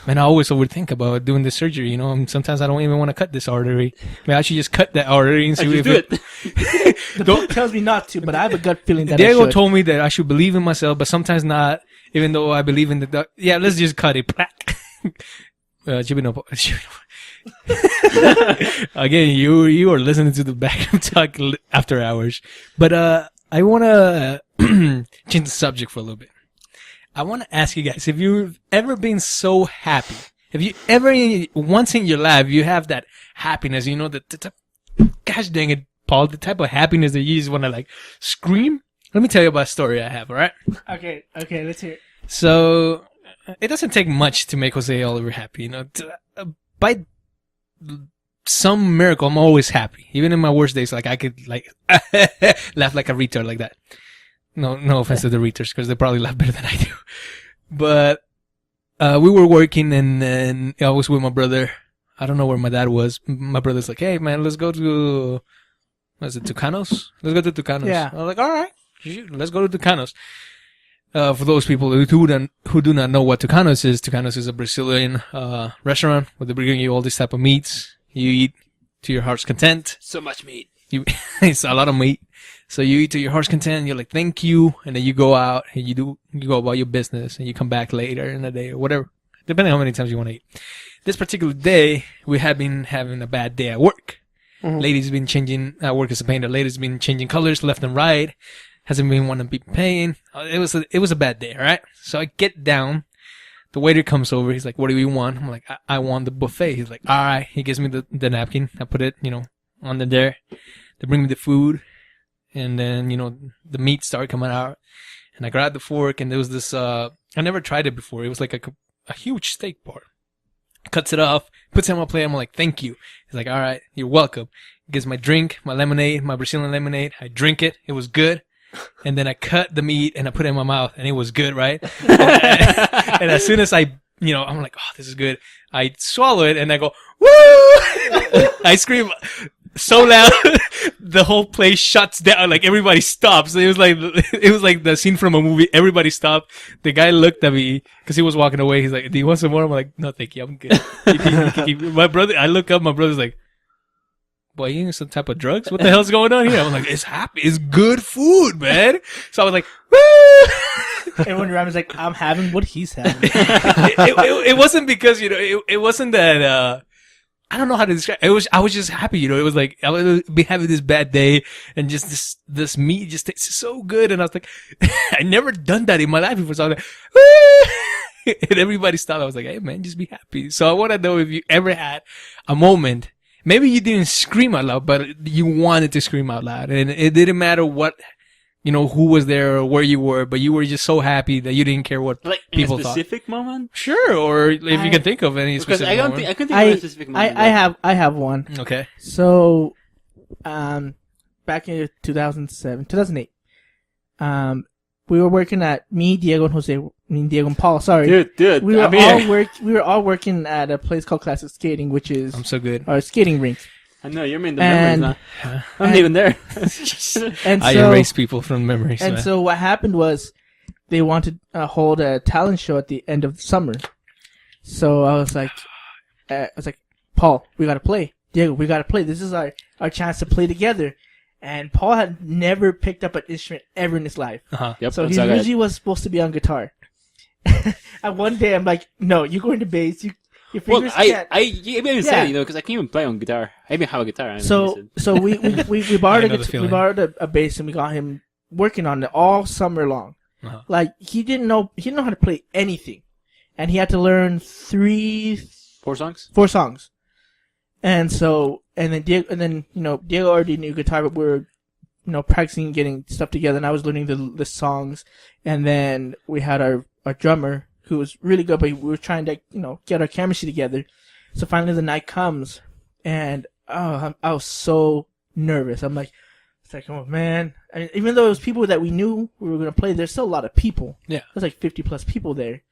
man, I always overthink about doing this surgery. And sometimes I don't even want to cut this artery. Man, I should just cut that artery and I see should if do it. The book tells me not to, but I have a gut feeling that I Diego should. told me that I should believe in myself, but sometimes not, even though I believe in the doc. Yeah, let's just cut it. Again, you are listening to the Backroom Talk after hours. But I want to change the subject for a little bit. I want to ask you guys, if you've ever been so happy, have you ever, once in your life, you have that happiness, gosh dang it, Paul, the type of happiness that you just want to like scream? Let me tell you about a story I have, alright? Okay, let's hear it. So, it doesn't take much to make Jose Oliver happy, by some miracle, I'm always happy. Even in my worst days, like I could like laugh like a retard like that. No offense to the retards, because they probably laugh better than I do. But we were working, and I was with my brother. I don't know where my dad was. My brother's like, "Hey man, let's go to Tucanos? Let's go to Tucanos." Yeah. I was like, "All right, let's go to Tucanos." For those people who do not know what Tucanos is a Brazilian restaurant where they bring you all this type of meats. You eat to your heart's content. So much meat. It's a lot of meat. So you eat to your heart's content, and you're like, thank you, and then you go out and you go about your business, and you come back later in the day or whatever, depending on how many times you want to eat. This particular day, we have been having a bad day at work. Mhm. Ladies been changing, I work as a painter, ladies been changing colors left and right, hasn't been wanting to be paying. It was a bad day, alright? So I get down, the waiter comes over, he's like, what do you want? I'm like, I want the buffet. He's like, alright, he gives me the napkin, I put it, on there. They bring me the food. And then, the meat started coming out, and I grabbed the fork, and there was this, I never tried it before. It was like a huge steak part. cuts it off, puts it on my plate. I'm like, thank you. He's like, all right, you're welcome. He gives my drink, my lemonade, my Brazilian lemonade. I drink it. It was good. And then I cut the meat and I put it in my mouth and it was good, right? And as soon as I'm like, oh, this is good. I swallow it and I go, woo! I scream so loud, the whole place shuts down. Like everybody stops. It was like the scene from a movie. Everybody stopped. The guy looked at me because he was walking away. He's like, "Do you want some more?" I'm like, "No, thank you. I'm good." My brother, I look up. My brother's like, "Boy, you using some type of drugs? What the hell's going on here?" I'm like, "It's happy. It's good food, man." So I was like, "Woo!" Everyone around me is like, I'm having what he's having. It wasn't because it wasn't that. I don't know how to describe it. I was just happy, It was like I would be having this bad day, and just this meat just tastes so good, and I was like, I never done that in my life before. So I was like, woo! And everybody stopped. I was like, hey man, just be happy. So I want to know if you ever had a moment. Maybe you didn't scream out loud, but you wanted to scream out loud, and it didn't matter what. Who was there or where you were, but you were just so happy that you didn't care what people thought. Like in a specific moment? Sure, or if you can think of any because specific moment. I couldn't think of a specific moment. I have one. Okay. So, back in 2008, we were working at Diego and Paul. Sorry, dude. We were all working at a place called Classic Skating, which is I'm so good. our skating rink. I know you're in the memories now. I'm not even there. And I erase people from memories. And man. so what happened was they wanted to hold a talent show at the end of the summer. So I was like, Paul, we gotta play. Diego, we gotta play. This is our chance to play together. And Paul had never picked up an instrument ever in his life. Yep, so he originally was supposed to be on guitar. And one day I'm like, no, you're going to bass. Your fingers can't. I even said it, because I can't even play on guitar. I even have a guitar. So we borrowed a bass and we got him working on it all summer long. Uh-huh. Like he didn't know how to play anything, and he had to learn 4 songs. And then Diego already knew guitar, but we were practicing getting stuff together, and I was learning the songs, and then we had our drummer, who was really good, but we were trying to, get our chemistry together. So finally the night comes, and I was so nervous. I'm like, oh man. I mean, even though it was people that we knew we were going to play, there's still a lot of people. Yeah. There's like 50 plus people there.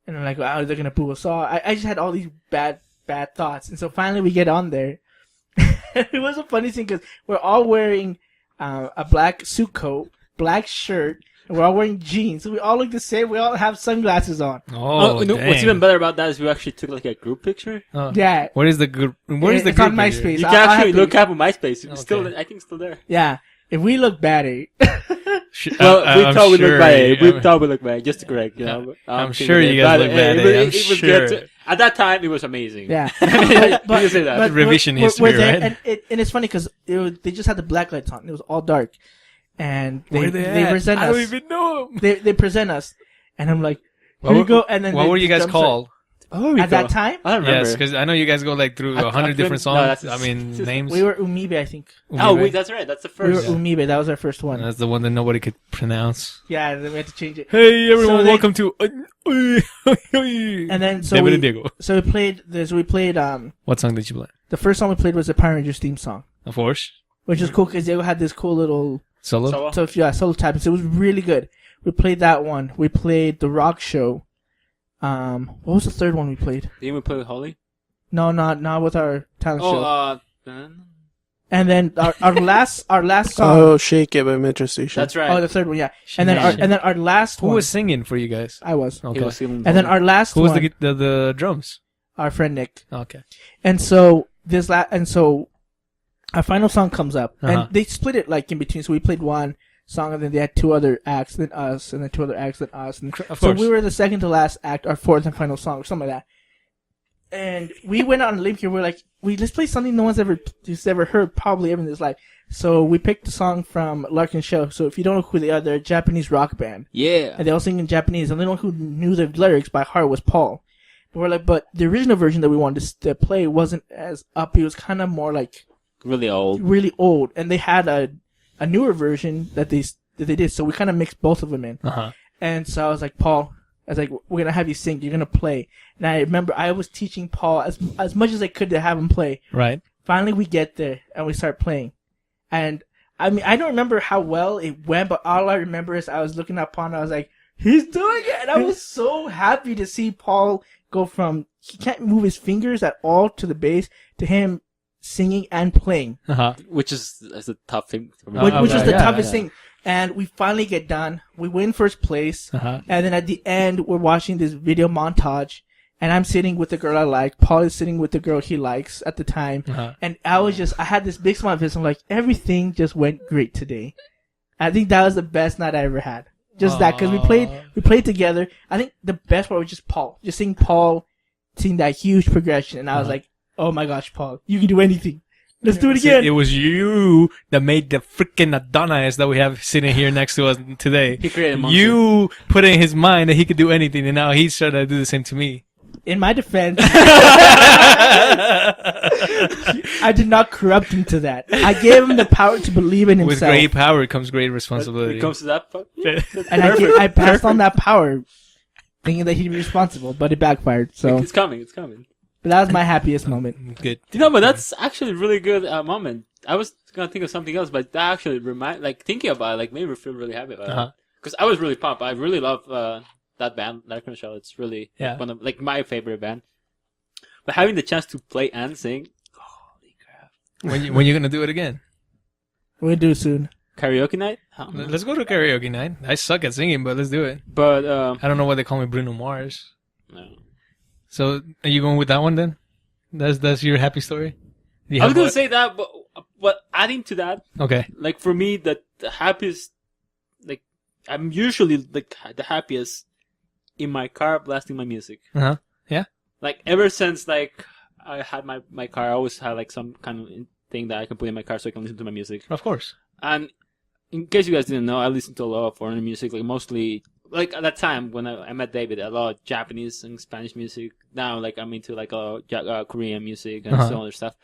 And I'm like, wow, they're going to boo us all. I just had all these bad thoughts. And so finally we get on there. It was a funny thing because we're all wearing a black suit coat, black shirt, and we're all wearing jeans. So we all look the same. We all have sunglasses on. Oh, no, what's even better about that is we actually took like a group picture. Yeah. Where is the group? It's group on picture? MySpace. You can actually look up on MySpace. It's Okay. I think it's still there. Yeah. If we look bad, We thought we looked bad. We thought we looked bad. Just to correct, I'm sure you guys look bad. I'm sure. At that time, it was amazing. yeah. You can say that. Revision we're history, there, right? And it's funny because they just had the black lights on. It was all dark. And Where they at? present us. I don't even know. They present us. And I'm like, What here we were- go. And then What were you guys called? At that time, I don't remember. Yes, because I know you guys go like through 100 different songs. Names. we were Umibe, I think. Umibe. That's right. That's the We were first. Umibe. That was our first one. That's the one that nobody could pronounce. Yeah, then we had to change it. Hey everyone, So they- welcome to. And then David and Diego. we played this. We played What song did you play? the first song we played was the Power Rangers theme song, Of course. which is cool because Diego had this cool little Solo. solo type. So it was really good. We played that one. We played the Rock Show. What was the third one we played? Didn't we play with Holly? No, not with our talent show. Then- And then our last song. Oh, Shake It by Metro Station. that's right. Oh, the third one, yeah. And then our last Who one. was singing for you guys? I was. Okay. He was feeling And then our last Who was one. the drums? Our friend Nick. Okay. And so our final song comes up, Uh-huh. and they split it like in between. So we played one song, and then they had 2 other acts, then us, and then 2 other acts, then us. And Of so course. we were the second to last act, our 4th and final song, or something like that. And we went on a limb here. We're like, let's play something no one's ever heard, probably ever in this life. So we picked a song from Larkin Show. So if you don't know who they are, they're a Japanese rock band. Yeah. And they all sing in Japanese. And the only one who knew the lyrics by heart was Paul. But we're like, but the original version that we wanted to play wasn't as up. It was kind of more like Really old. really old. And they had a newer version that they did. So we kind of mixed both of them in. Uh-huh. And so I was like, Paul, I was like, we're gonna have you sing. You're gonna play. And I remember I was teaching Paul as much as I could to have him play. Right. Finally, we get there and we start playing. And I mean, I don't remember how well it went, but all I remember is I was looking at Paul and I was like, he's doing it. And I was so happy to see Paul go from he can't move his fingers at all to the bass to him singing and playing, which is a tough thing for me. which was the yeah, toughest yeah. thing. And we finally get done. We win first place. Uh-huh. And then at the end, we're watching this video montage. And I'm sitting with the girl I like. Paul is sitting with the girl he likes at the time. Uh-huh. And I had this big smile on my face. I'm like, everything just went great today. I think that was the best night I ever had. Just that, because we played together. I think the best part was just Paul. Just seeing Paul, seeing that huge progression. And I was like, oh my gosh, Paul, you can do anything. Let's do it again. It was you that made the freaking Adonis that we have sitting here next to us today. He created a monster. You put in his mind that he could do anything, and now he's trying to do the same to me. In my defense, I did not corrupt him to that. I gave him the power to believe in With himself. great power comes great When responsibility. it comes to that, And I passed on that power, thinking that he'd be responsible, but it backfired. So it's coming. It's coming. but that was my happiest moment. Good. But that's actually a really good moment. I was gonna think of something else, but that actually thinking about it, made me feel really happy about it. Because I was really pumped. I really love that band, Backroom. It's really one of my favorite band. But having the chance to play and sing, holy crap! When you gonna do it again? We'll do soon. Karaoke night? Let's go to karaoke night. I suck at singing, but let's do it. But I don't know why they call me Bruno Mars. no. So are you going with that one then? That's your happy story? I was gonna say that, but adding to that, Okay. for me, the happiest, I'm usually the happiest in my car blasting my music. Uh-huh. Yeah. Ever since I had my car, I always had some kind of thing that I can put in my car so I can listen to my music. Of course. And in case you guys didn't know, I listen to a lot of foreign music, mostly at that time when I met David, a lot of Japanese and Spanish music. Now I'm into a lot of Korean music and some other stuff.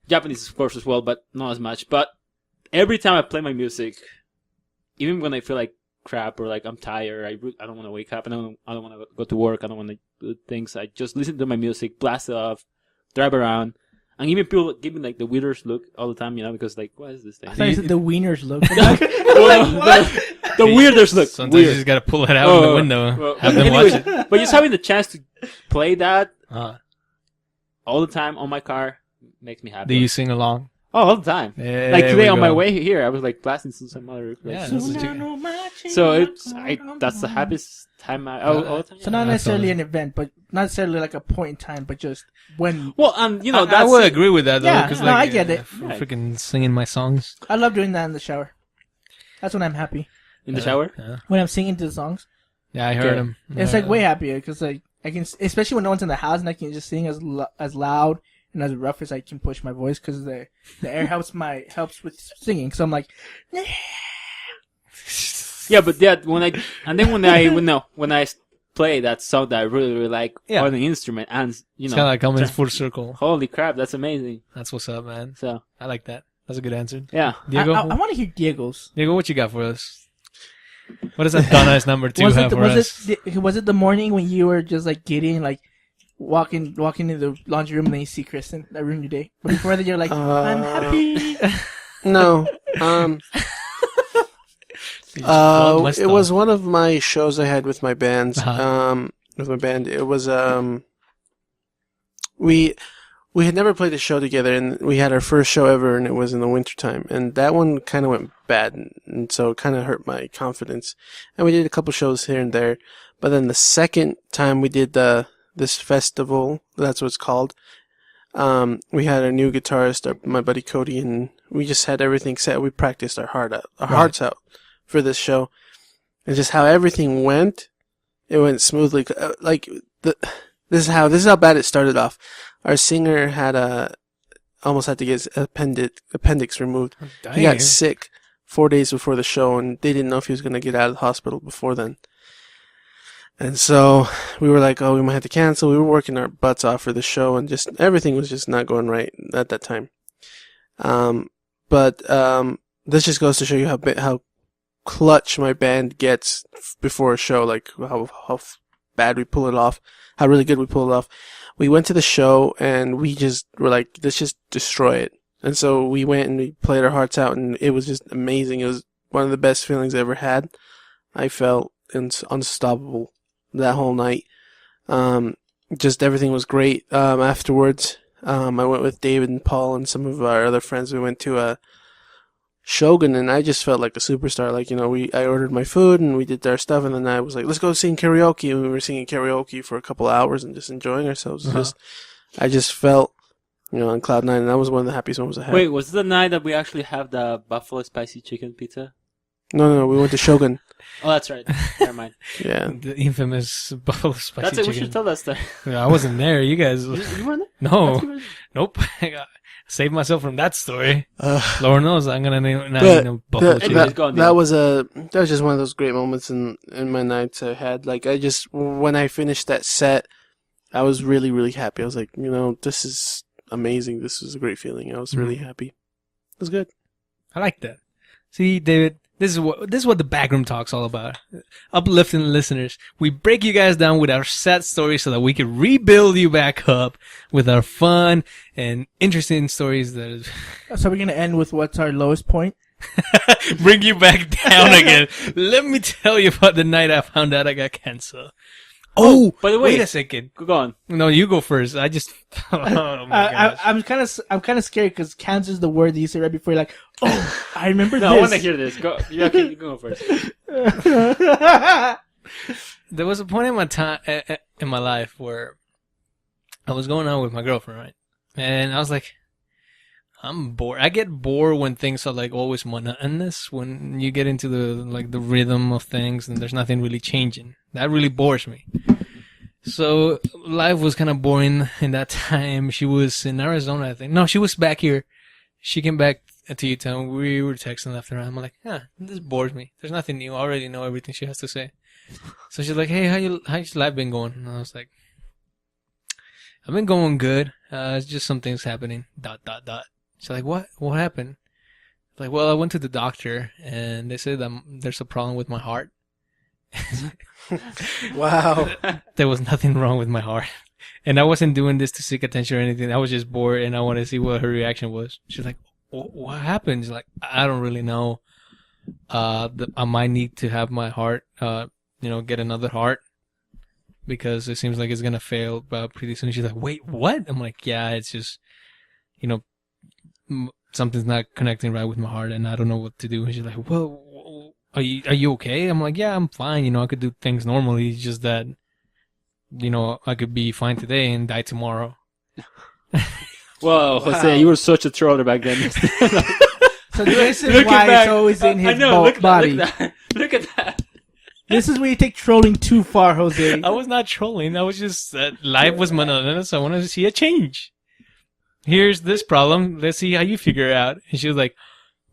Japanese of course as well, but not as much. But every time I play my music, even when I feel like crap or I'm tired, I don't want to wake up, and I don't want to go to work, I don't want to do things, I just listen to my music, blast it off, drive around, and even people give me the weirdest look all the time, because what is this thing? I thought you said the wieners look. The weirdest look. Sometimes you just gotta pull it out in the window, have them watch it. But just having the chance to play that Uh, all the time on my car makes me happy. do you sing along? Oh, all the time. There Today we on my go. way here, I was blasting some other place. Yeah, that's what you- So that's the happiest time all the time. So not That's necessarily all. an event, but not necessarily a point in time, but just when. Well, and I that's would agree with that though, Yeah, because no, I get it. Freaking singing my songs. I love doing that in the shower. That's when I'm happy. in the shower. Yeah, When I'm singing to the songs, yeah I heard Okay. him. it's way happier because I can, especially when no one's in the house, and I can just sing as loud and as rough as I can push my voice because the air helps with singing. So I'm like, Yeah, but when I play that song that I really like on the instrument, and It's kind of like coming full circle. holy crap, that's amazing. That's what's up, man. So I like that. That's a good answer. yeah, Diego, I want to hear Diego's. Diego, what you got for us? What does that Donna's number 2 have for us? Was it the morning when you were just getting walking into the laundry room and then you see Kristen that ruined your day? But before that you're like, I'm happy. No. Must It was one of my shows I had with my bands. Uh-huh. With my band, it was we had never played a show together, and we had our first show ever, and it was in the wintertime, and that one kind of went bad, and so it kind of hurt my confidence. And we did a couple shows here and there, but then the second time we did this festival, that's what it's called. We had a new guitarist, my buddy Cody, and we just had everything set. We practiced our hearts out for this show, and just how everything went. It went smoothly. This is how bad it started off. Our singer almost had to get his appendix removed. He got sick 4 days before the show, and they didn't know if he was going to get out of the hospital before then. And so we were like, oh, we might have to cancel. We were working our butts off for the show, and just everything was just not going right at that time. But this just goes to show you how clutch my band gets before a show, how bad we pull it off, how really good we pull it off. We went to the show and we just were like, let's just destroy it. And so we went and we played our hearts out, and it was just amazing. It was one of the best feelings I ever had. I felt unstoppable that whole night. Just everything was great. Afterwards, I went with David and Paul and some of our other friends. We went to Shogun, and I just felt like a superstar. Like, I ordered my food and we did our stuff, and then I was like, let's go sing karaoke. And we were singing karaoke for a couple of hours and just enjoying ourselves. I just felt, on cloud nine, and that was one of the happiest moments I had. Wait, was it the night that we actually have the buffalo spicy chicken pizza? No, we went to Shogun. Oh, that's right. Never mind. Yeah. The infamous buffalo spicy That's it. chicken. We should tell that story. Yeah, I wasn't there. You guys. You weren't there? No. Nope. I saved myself from that story. Lord knows I'm gonna not eat buffalo chicken. Anyways, go on, that was just one of those great moments in my nights I had. Like, when I finished that set, I was really, really happy. I was like, this is amazing. This was a great feeling. I was really happy. It was good. I like that. See, David, this is what the Backroom Talk's all about. Uplifting listeners. We break you guys down with our sad stories so that we can rebuild you back up with our fun and interesting stories that So we're gonna end with what's our lowest point. bring you back down again. Let me tell you about the night I found out I got cancer. Oh, by the way, wait a second. Go on. No, you go first. I just. Oh my gosh. I'm kind of scared because cancer is the word that you say right before you're like, oh, I remember No, this. I want to hear this. Go. Yeah, okay, you go first. There was a point in my life where I was going out with my girlfriend, right? And I was like, I'm bored. I get bored when things are like always monotonous. When you get into the rhythm of things and there's nothing really changing, that really bores me. So life was kind of boring in that time. She was in Arizona, I think. No, she was back here. She came back to Utah. We were texting left and right. I'm like, this bores me. There's nothing new. I already know everything she has to say. So she's like, hey, how's life been going? And I was like, I've been going good. It's just some things happening. ... She's like, what? What happened? Like, well, I went to the doctor and they said there's a problem with my heart. Wow. There was nothing wrong with my heart. And I wasn't doing this to seek attention or anything. I was just bored and I wanted to see what her reaction was. She's like, what happened? She's like, I don't really know. I might need to have my heart, get another heart because it seems like it's going to fail pretty soon. She's like, wait, what? I'm like, yeah, it's just, something's not connecting right with my heart and I don't know what to do. And she's like, well, are you okay? I'm like, yeah, I'm fine. I could do things normally. It's just that, I could be fine today and die tomorrow. Whoa, Jose, you were such a troller back then. So this is why it's always in his body. Look at that. This is where you take trolling too far, Jose. I was not trolling. I was just life was monotonous. I wanted to see a change. Here's this problem. Let's see how you figure it out. And she was like,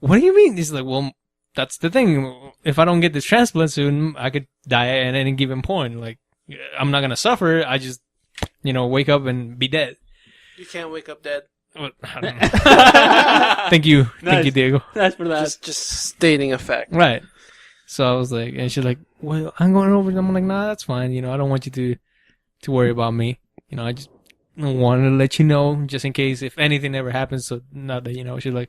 what do you mean? He's like, well, that's the thing. If I don't get this transplant soon, I could die at any given point. Like, I'm not going to suffer. I just, wake up and be dead. You can't wake up dead. Well, I don't know. Thank you. Nice. Thank you, Diego. That's for that. Just stating a fact. Right. So I was like, and she's like, well, I'm going over. I'm like, nah, that's fine. I don't want you to worry about me. I just wanted to let you know just in case if anything ever happens. So not that, she's like,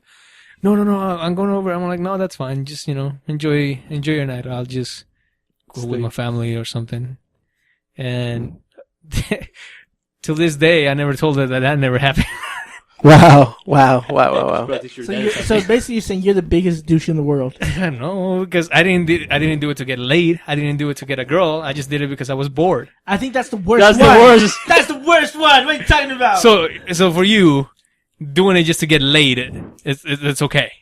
no, I'm going over. I'm like, no, that's fine. Just, enjoy your night. I'll just go with my family or something. And till this day, I never told her that never happened. Wow. So basically you're saying you're the biggest douche in the world. I know, because I didn't do it to get laid. I didn't do it to get a girl. I just did it because I was bored. I think that's the worst That's one. the worst. That's the worst one. What are you talking about? So for you, doing it just to get laid, it's okay.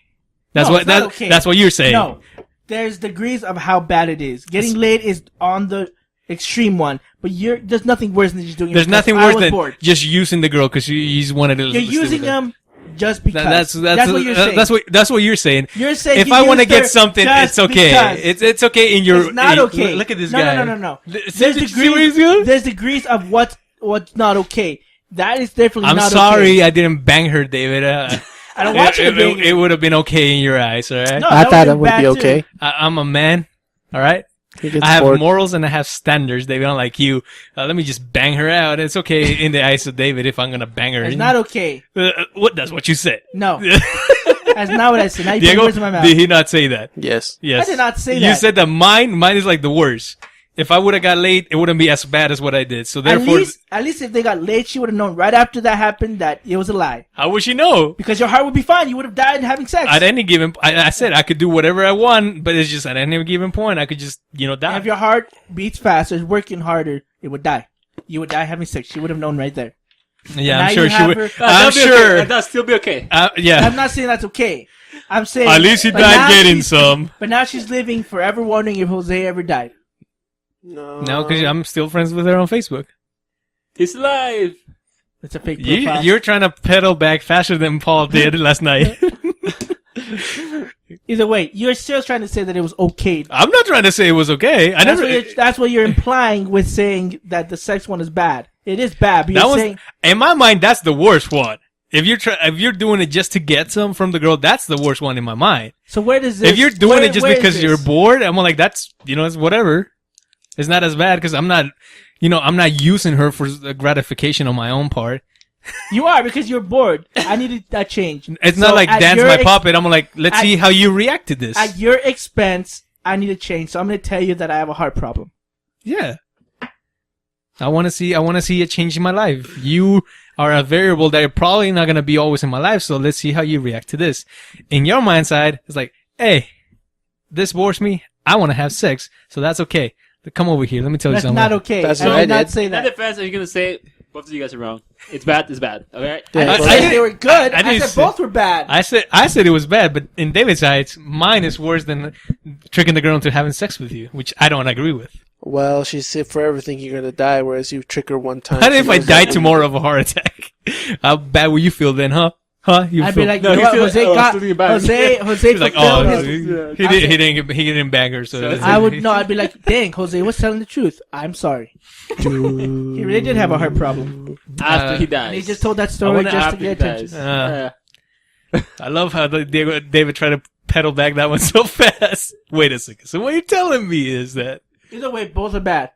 That's okay. That's what you're saying. No. There's degrees of how bad it is. Getting laid is on the extreme one, but there's nothing worse than just doing it. There's nothing worse than bored. just using the girl because you wanted to. You're using them just because. That's what you're saying. That's what you're saying. You're saying if you I want to used her get something, it's just okay. because. It's okay in your. It's not okay. Look at this guy. No. There's There's degrees of what's not okay. That is definitely I'm not sorry okay. I didn't bang her, David. I don't want you to bang her. It would have been okay in your eyes, all right? No, I that thought it been would bad be too. okay. I'm a man, all right? He gets I have bored. morals and I have standards, David. Unlike you, let me just bang her out. It's okay in the eyes of David if I'm gonna bang her. It's not okay. What? That's what you said. No. That's not what I said. Now you put Diego, words in my mouth. did he not say that? Yes. Yes. I did not say You that. said that mine is like the worst. If I would have got late, it wouldn't be as bad as what I did. So therefore, At least if they got late, she would have known right after that happened that it was a lie. how would she know? Because your heart would be fine. You would have died having sex. At any given, I said I could do whatever I want, but it's just at any given point I could just die. If your heart beats faster, is working harder, it would die. You would die having sex. She would have known right there. Yeah, Now I'm sure you she have would. her- I'm That'll be okay. sure. That'll still be okay. Yeah. I'm not saying that's okay. I'm saying At least he but now died getting she's- some. But now she's living forever wondering if Jose ever died. No, because I'm still friends with her on Facebook. He's alive. It's a fake profile. You're trying to pedal back faster than Paul did last night. Either way, you're still trying to say that it was okay. I'm not trying to say it was okay. That's what you're implying with saying that the sex one is bad. It is bad, but That you're was saying in my mind. That's the worst one. If you're doing it just to get some from the girl, that's the worst one in my mind. so. Where does this? If you're doing it just where is because this? you're bored, I'm like, that's it's whatever. It's not as bad because I'm not using her for the gratification on my own part. You are because you're bored. I needed that change. It's So not like at dance your my puppet. I'm like, let's at- see how you react to this. At your expense, I need a change. So I'm going to tell you that I have a heart problem. Yeah. I want to see a change in my life. You are a variable that you're probably not going to be always in my life. So let's see how you react to this. In your mind side, it's like, hey, this bores me. I want to have sex. So that's okay. Come over here. Let me tell That's you something. not okay. That's I what did I not did. say In that. defense, if you're gonna say it, both of you guys are wrong. It's bad. It's bad. Okay. I didn't Yeah, say I- they were good. I I, didn't said say- both were bad. I said it was bad, but in David's eyes, mine is worse than tricking the girl into having sex with you, which I don't agree with. Well, she said forever thinking you're gonna die, whereas you trick her one time. What if she I knows die that- tomorrow of a heart attack? How bad will you feel then, huh? Huh? You I'd feel be like, No, you know he what? feels- Jose oh, got still thinking back. Jose he's like, fulfilled oh, his. he didn't bang her, so I would no. I'd be like, dang, Jose was telling the truth. I'm sorry. He really did have a heart problem, After he dies. and he just told that I story wanna- just to after get he attention. dies. I love how David tried to pedal back that one so fast. Wait a second. So what you're telling me is that Either way, both are bad.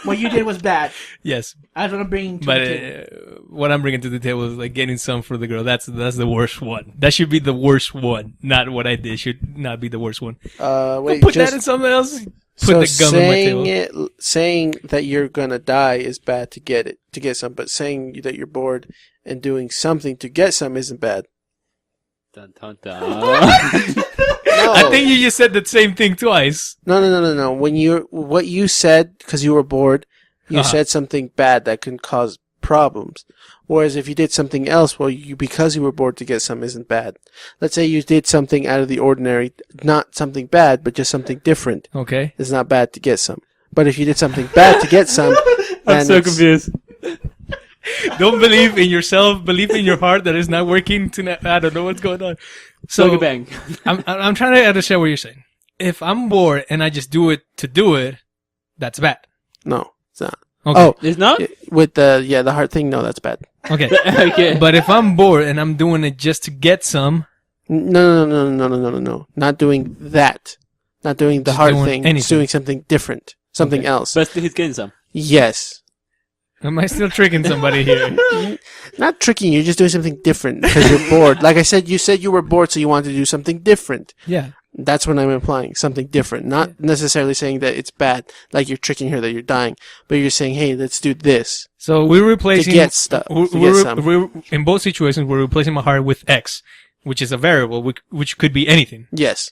What you did was bad. yes, That's what I'm bringing to but the table. what I'm bringing to the table is like getting some for the girl. That's the worst one. That should be the worst one. Not what I did should not be the worst one. Wait, Put just that in something else. Put so the gum in my table. saying that you're gonna die is bad to get some, but saying that you're bored and doing something to get some isn't bad. Dun, dun, dun. No, I think you just said the same thing twice. no. What you said because you were bored, you Uh-huh. said something bad that can cause problems. Whereas if you did something else, because you were bored to get some, isn't bad. Let's say you did something out of the ordinary, not something bad, but just something different. Okay. It's not bad to get some. But if you did something bad to get some, I'm then so it's- confused. Don't believe in yourself. Believe in your heart that it's not working. I don't know what's going on. So So bang. I'm trying to understand what you're saying. If I'm bored and I just do it to do it, that's bad. No, it's not. Okay. Oh, It's not? with the heart thing, no, that's bad. Okay. Okay. But if I'm bored and I'm doing it just to get some, No. Not doing that. Not doing the Just heart doing thing. anything. Just doing something different. Something else. But still he's getting some. Yes. am I still tricking somebody here? Not tricking you, just doing something different because you're bored. Like I said, you said you were bored, so you wanted to do something different. Yeah. That's what I'm implying. Something different. Not necessarily saying that it's bad, like you're tricking her that you're dying, but you're saying, hey, let's do this So we're to replacing. get stuff. To get some. we're in both situations. We're replacing my heart with X, which is a variable, which could be anything. Yes.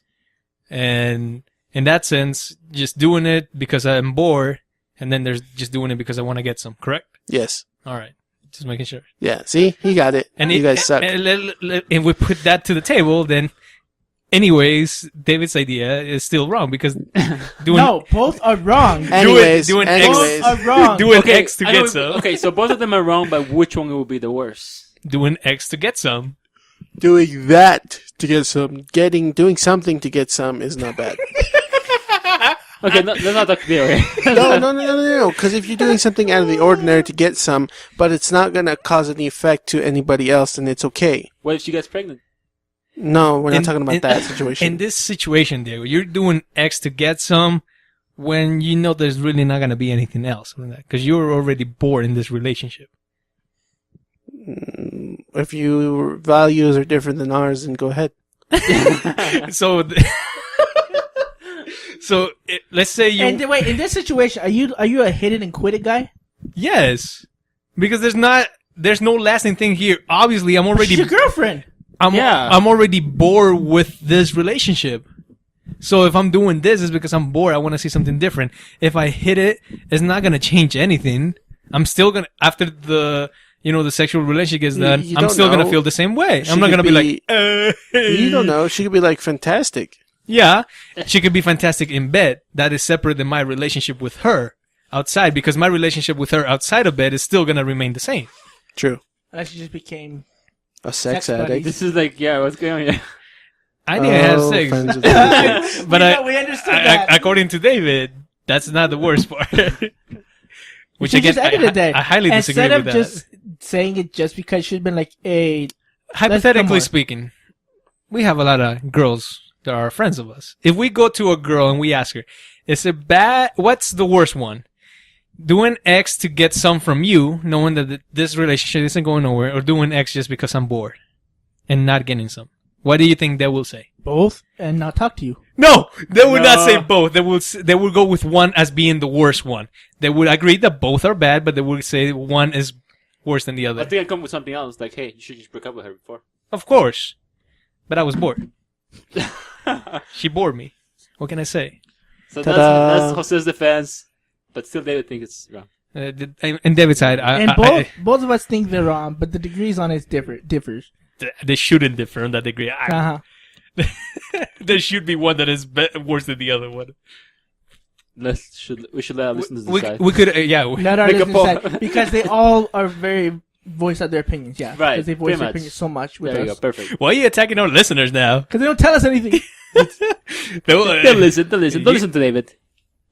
And in that sense, just doing it because I'm bored, and then there's just doing it because I want to get some. Correct? Yes. All right. Just making sure. Yeah. See? He got it. And you guys suck. And we put that to the table, then, anyways, David's idea is still wrong because doing No, both are wrong. Anyways, doing Both anyways. are wrong. doing X to I know get some. Okay, so both of them are wrong, but which one will be the worst? Doing X to get some. Doing that to get some, doing something to get some is not bad. Okay, let's not talk video here. No. Because if you're doing something out of the ordinary to get some, but it's not going to cause any effect to anybody else, then it's okay. What if she gets pregnant? No, we're not In- talking about in- that situation. In this situation, Diego, you're doing X to get some when you know there's really not gonna be anything else than that? Because you're already bored in this relationship. If your values are different than ours, then go ahead. So, let's say you. And wait, in this situation, are you a hit it and quit it guy? Yes, because there's no lasting thing here. Obviously, I'm already She's your girlfriend. I'm already bored with this relationship. So if I'm doing this, it's because I'm bored. I want to see something different. If I hit it, it's not gonna change anything. I'm still gonna, after the sexual relationship is done, I'm still gonna feel the same way. I'm not gonna be like, you don't know. She could be like fantastic. Yeah, she could be fantastic in bed. That is separate than my relationship with her outside, because my relationship with her outside of bed is still gonna remain the same. True. Unless she just became A sex buddies. addict. This is like, yeah, what's going on here? I need to have sex. friends with benefits. But we understood that. according to David, that's not the worst part. Which She again, just edited that. I highly disagree Instead with of that. just saying it just because she's been like, hey, Hypothetically more. speaking, we have a lot of girls that are friends of us. If we go to a girl and we ask her, is it bad? What's the worst one? Doing X to get some from you, knowing that this relationship isn't going nowhere, or doing X just because I'm bored and not getting some? What do you think they will say? both and not talk to you. No, they would not No. say both. They would go with one as being the worst one. They would agree that both are bad, but they would say one is worse than the I other. think I'd come with something else. Like, hey, you should just break up with her before. Of course. But I was bored. She bored me. What can I say? So Ta-da. that's Jose's defense, but still David thinks it's wrong. And David's side, And both of us think they're wrong, but the degrees on it differs. they shouldn't differ on that degree. Uh-huh. There should be one that is worse than the other one. We should let our listeners We decide. could, yeah. Let our Make a listeners poll. decide, because they all are very voice out their opinions. Yeah, Right, Because they voice pretty their much. opinions so much with There you go, us. perfect. Why are you attacking our listeners now? Because they don't tell us anything. They'll listen. Don't listen to David.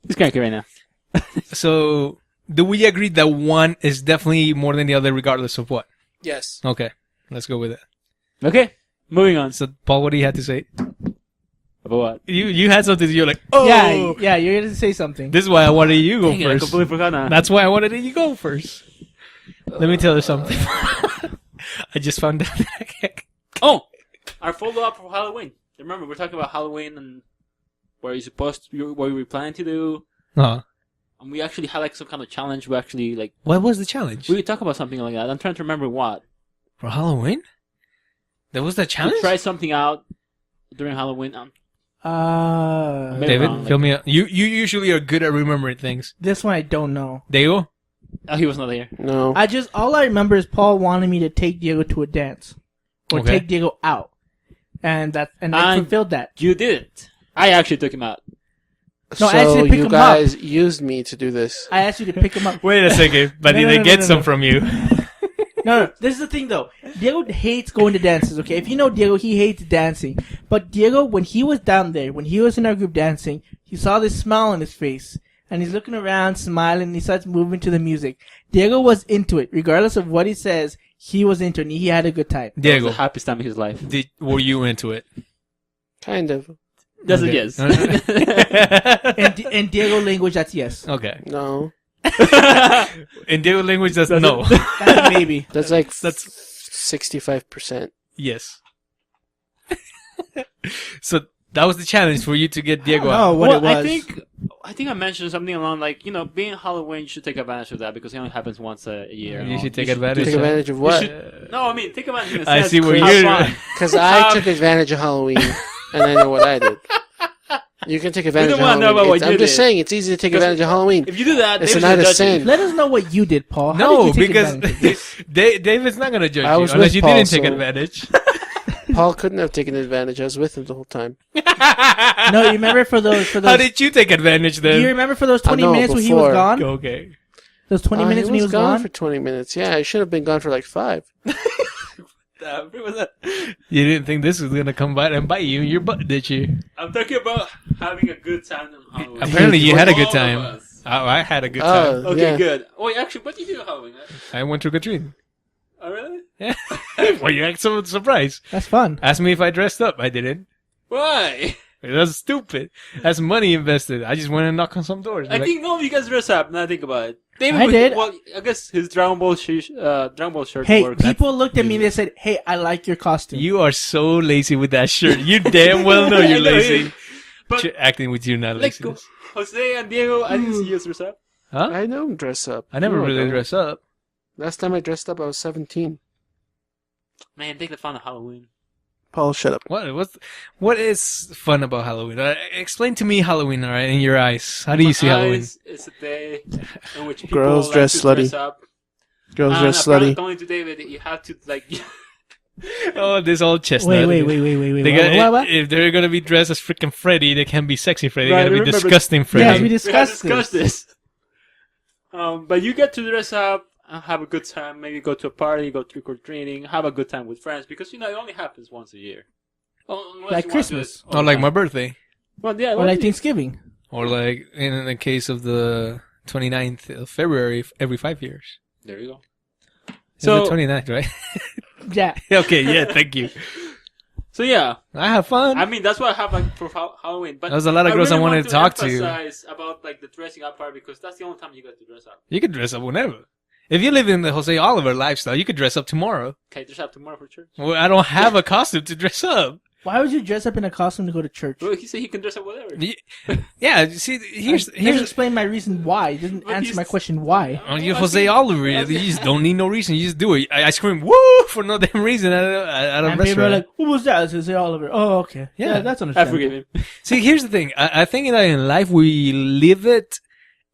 He's cranky right now. So, do we agree that one is definitely more than the other, regardless of what? Yes. Okay, let's go with it. Okay, moving on. So, Paul, what do you have to say? About what? You had something. You're like, oh, Yeah, you're going to say something. This is why I wanted you to go Dang it, I first. completely forgot now. That's why I wanted you to go first. Let me tell you something. I just found out that I can't. Oh, our follow-up for Halloween. Remember, we're talking about Halloween and what we planning to do. Uh-huh. And we actually had like some kind of challenge. We actually like What was the challenge? we talk about something like that. I'm trying to remember what. For Halloween? There was that To challenge? try something out during Halloween. Maybe David, wrong, fill me up. You usually are good at remembering things. This one I don't know. Diego? Oh, he was not here. No. All I remember is Paul wanted me to take Diego to a dance. Or Okay. take Diego out. And I fulfilled that. You did it. I actually took him out. No, I so actually pick you him guys used me to do this. I asked you to pick him up. Wait a second. But No, did no, they no, get no, some no. from you? No, this is the thing though. Diego hates going to dances, okay? If you know Diego, he hates dancing. But Diego, when he was down there, when he was in our group dancing, he saw this smile on his face. And he's looking around, smiling, and he starts moving to the music. Diego was into it. Regardless of what he says, he was into it, and he had a good time. It was Diego, the happiest time of his life. were you into it? Kind of. That's Okay. a yes. In Diego language, that's yes. Okay. No. In Diego language, that's no. That's a maybe. That's like That's 65%. yes. So that was the challenge for you to get Diego Oh, out. what Well, it was. I think I mentioned something along like, being Halloween, you should take advantage of that because it only happens once a year. You should do take advantage. Take advantage of You what? should- No, I mean, take advantage in a I sense. see where have you're- fun. Because I took advantage of Halloween, and I know what I did. You can take advantage of don't wanna know Halloween. about what It's- you I'm just did. saying, it's easy to take 'Cause advantage of Halloween. If you do that, It's David's not gonna a judge sin. you. Let us know what you did, Paul. How No, did you take because advantage of this? David's not going to judge I you was unless with you Paul, didn't take so- advantage. Paul couldn't have taken advantage. I was with him the whole time. No, you remember for those. How did you take advantage Do you then? remember for those 20 I know, minutes when he was before. gone? Okay. Those 20 minutes when he was gone gone? for 20 minutes. Yeah, I should have been gone for like 5. You didn't think this was going to come by and bite you in your butt, did you? I'm talking about having a good time on Halloween. Apparently you had a good All of time. us. I had a good time. Oh, Okay, yeah. good. Wait, actually, what did you do on Halloween? I went trick-or-treating. Oh, really? Yeah. Well, you act so surprised. That's fun. Ask me if I dressed up. I didn't. Why? That's stupid. That's money invested. I just went and knocked on some doors. I think none of you guys dress up. Now I think about it. David I did. Well, I guess his Dragon Ball shirt Hey, works. people looked at me and they said, "Hey, I like your costume." You are so lazy with that shirt. You damn well know you're I know, lazy. But You're acting with you not like laziness. Jose and Diego, I didn't see you dress up. Huh? I don't dress up. I never No, really don't. dress up. Last time I dressed up, I was 17. Man, take the fun of Halloween. Paul, shut up. What is fun about Halloween? Explain to me Halloween, all right, in your eyes. How do you see Halloween? It's a day in which people Girls like dress to slutty. dress up. Girls And dress apparently, slutty. Tony to David, you have to like. Oh, this old chestnut. Wait. They got, if they're gonna be dressed as freaking Freddy, they can't be sexy Freddy. They Right, gotta be remember- disgusting Freddy. Yes, we we had discussed discussed this. But you get to dress up and have a good time. Maybe go to a party, go trick or treating, have a good time with friends because it only happens once a year. Well, unless Like you want to do Christmas. it all Or the like time. my birthday. Well, yeah, Or like Thanksgiving. Or like in the case of the 29th of February, every 5 years. there you go. So So the 29th, right? Yeah. Okay, yeah, thank you. So yeah, I have fun. I mean that's what I have like for Halloween. But There was a lot of girls I really wanted want to talk to. emphasize about like the dressing up part because that's the only time you get to dress up. You could dress up whenever. If you live in the Jose Oliver lifestyle, you could dress up tomorrow. Okay, dress up tomorrow for church. Well, I don't have a costume to dress up. Why would you dress up in a costume to go to church? Well, he said he can dress up whatever. Yeah, see, here's Doesn't explain my reason why. It doesn't But answer he's- Oh, my question why. on you, Jose Oliver. You just don't need no reason. You just do it. I scream woo for no damn reason at a And people are restaurant. like, "Who was that?" I say Oliver. Oh, okay. Yeah. Yeah, that's I understandable. forgive him. See, here's the thing. I think that in life we live it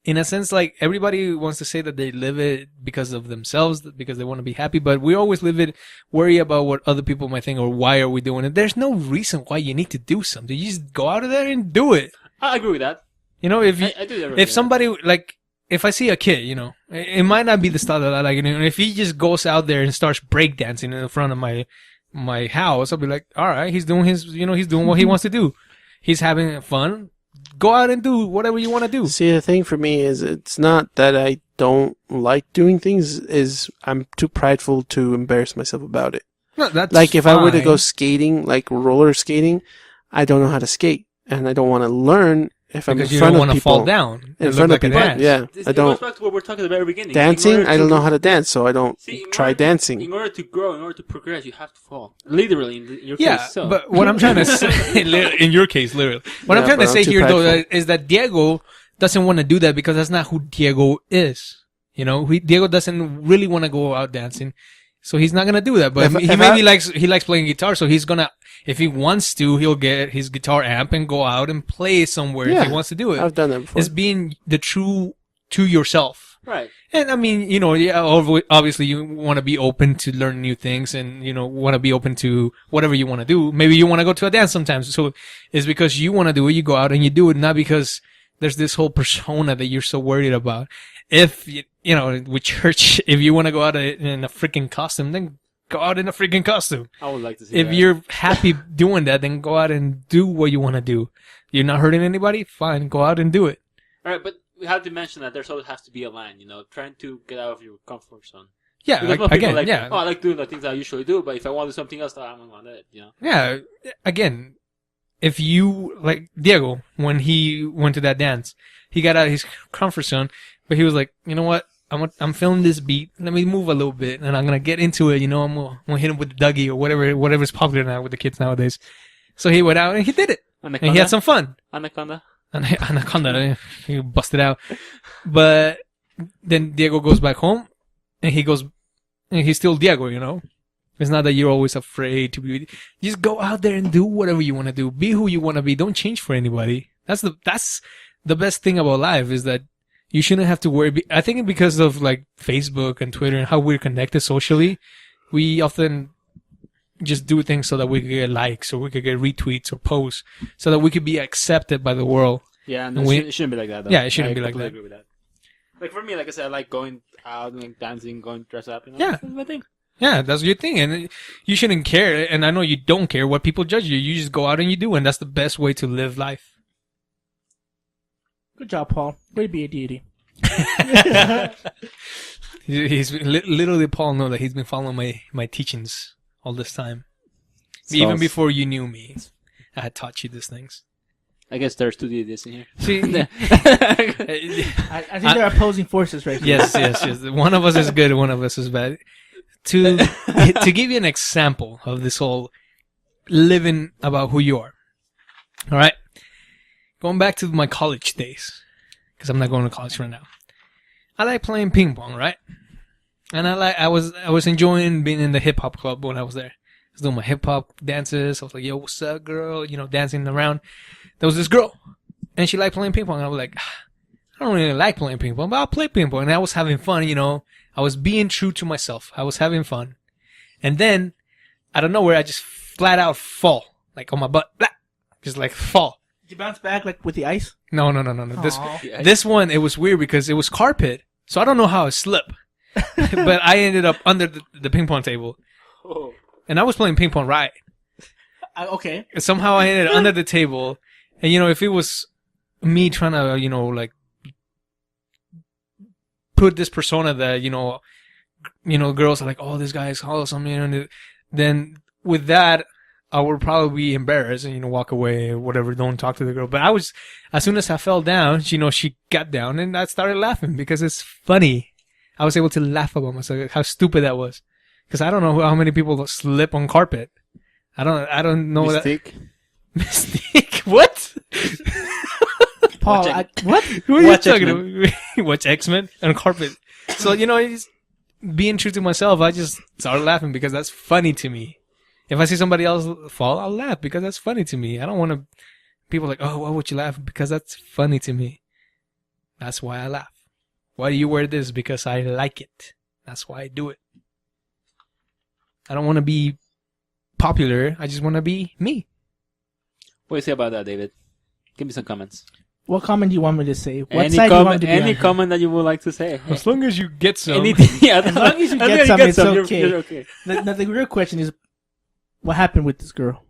in a sense like everybody wants to say that they live it because of themselves, because they want to be happy, but we always live it worry about what other people might think or why are we doing it. There's no reason why you need to do something. You just go out of there and do it. I agree with that. You know, if you, I do that. if somebody like if I see a kid, you know, it might not be the style that I like. And if he just goes out there and starts breakdancing in front of my house, I'll be like, all right, he's doing his, you know, he's doing what he wants to do. He's having fun. Go out and do whatever you want to do. See, the thing for me is it's not that I don't like doing things, is I'm too prideful to embarrass myself about it. No, that's Like if I were to go fine. skating, like roller skating, I don't know how to skate. And I don't want to learn if I'm because in you front don't of want to people. fall down In and front look of like an people, ass. yeah. It I goes don't. back to what we're talking at the very beginning. Dancing, In order I don't to- know how to dance, so I don't See, in try order to- dancing. In order to grow, in order to progress, you have to fall. Literally, in your Yeah, case. So. but what I'm trying to say, in your case, literally, what I'm Yeah, trying to but say I'm too here, though, prideful. is that Diego doesn't want to do that because that's not who Diego is. You know, Diego doesn't really want to go out dancing, so he's not gonna do that. But If I- he likes playing guitar, so he's gonna, if he wants to, he'll get his guitar amp and go out and play somewhere if Yeah, he wants to do it. I've done that before. It's being the true to yourself. right. And I mean, you know, yeah, obviously you want to be open to learn new things and, you know, want to be open to whatever you want to do. Maybe you want to go to a dance sometimes. So it's because you want to do it, you go out and you do it, not because there's this whole persona that you're so worried about. If, you know, with church, if you want to go out in a freaking costume, then go out in a freaking costume. I would like to see If that. you're happy doing that, then go out and do what you want to do. You're not hurting anybody? Fine, go out and do it. All right, but we have to mention that there's always has to be a line, trying to get out of your comfort zone. Yeah, Because most people again, like, yeah. oh, I like doing the things I usually do, but if I want to do something else, I'm going to want that, Yeah, again, if you, like Diego, when he went to that dance, he got out of his comfort zone, but he was like, you know what, I'm feeling this beat, let me move a little bit, and I'm going to get into it, I'm going to hit him with the Dougie or whatever's popular now with the kids nowadays. So he went out and he did it, and he had some fun. Anaconda. Anaconda, he busted out. But then Diego goes back home, and he's still Diego, It's not that you're always afraid to be. Just go out there and do whatever you want to do. Be who you want to be. Don't change for anybody. That's the best thing about life is that you shouldn't have to worry. I think because of like Facebook and Twitter and how we're connected socially, we often just do things so that we could get likes or we could get retweets or posts so that we could be accepted by the world. Yeah, and And it shouldn't be like that, though. Yeah, it shouldn't I be like completely that. agree with that. Like, for me, like I said, I like going out and like, dancing, going dress up. Yeah. That's my thing. Yeah, that's your thing, and you shouldn't care. And I know you don't care what people judge you. You just go out and you do, and that's the best way to live life. Good job, Paul. Way to be a deity. He's little did Paul know that he's been following my teachings all this time. Even before you knew me, I had taught you these things. I guess there's two deities in here. See, I think there are opposing forces right here. yes. One of us is good, one of us is bad. To give you an example of this whole living about who you are. All right, going back to my college days, because I'm not going to college right now. I like playing ping pong, right? And I was enjoying being in the hip hop club when I was there. I was doing my hip hop dances. I was like, "Yo, what's up, girl?" You know, dancing around. There was this girl, and she liked playing ping pong. And I was like, I don't really like playing ping pong, but I'll play ping pong. And I was having fun, you know. I was being true to myself. I was having fun. And then, out of nowhere, I just flat out fall. Like on my butt. Blah, just like fall. Did you bounce back like with the ice? No. Aw. This one, it was weird because it was carpet. So I don't know how I slipped. But I ended up under the ping pong table. Oh. And I was playing ping pong right. Okay. And somehow I ended under the table. And, you know, if it was me trying to, you know, like, put this persona that, you know, girls are like, oh, this guy is awesome, you know, then with that, I would probably be embarrassed and, you know, walk away or whatever, don't talk to the girl. But as soon as I fell down, you know, she got down and I started laughing because it's funny. I was able to laugh about myself, how stupid that was. Because I don't know how many people slip on carpet. I don't know Mystique. that. Mystique? What? Paul, what? Who are you Watch talking about? Watch X-Men on carpet. So, you know, just being true to myself, I just started laughing because that's funny to me. If I see somebody else fall, I'll laugh because that's funny to me. I don't want to, people like, oh, why would you laugh? Because that's funny to me. That's why I laugh. Why do you wear this? Because I like it. That's why I do it. I don't want to be popular. I just want to be me. What do you say about that, David? Give me some comments. What comment do you want me to say? What Any side do you want me to be any on? comment that you would like to say. As long as you get some. Anything. Yeah, As long as you long get some, it's you're- okay. you're okay. The real question is, what happened with this girl?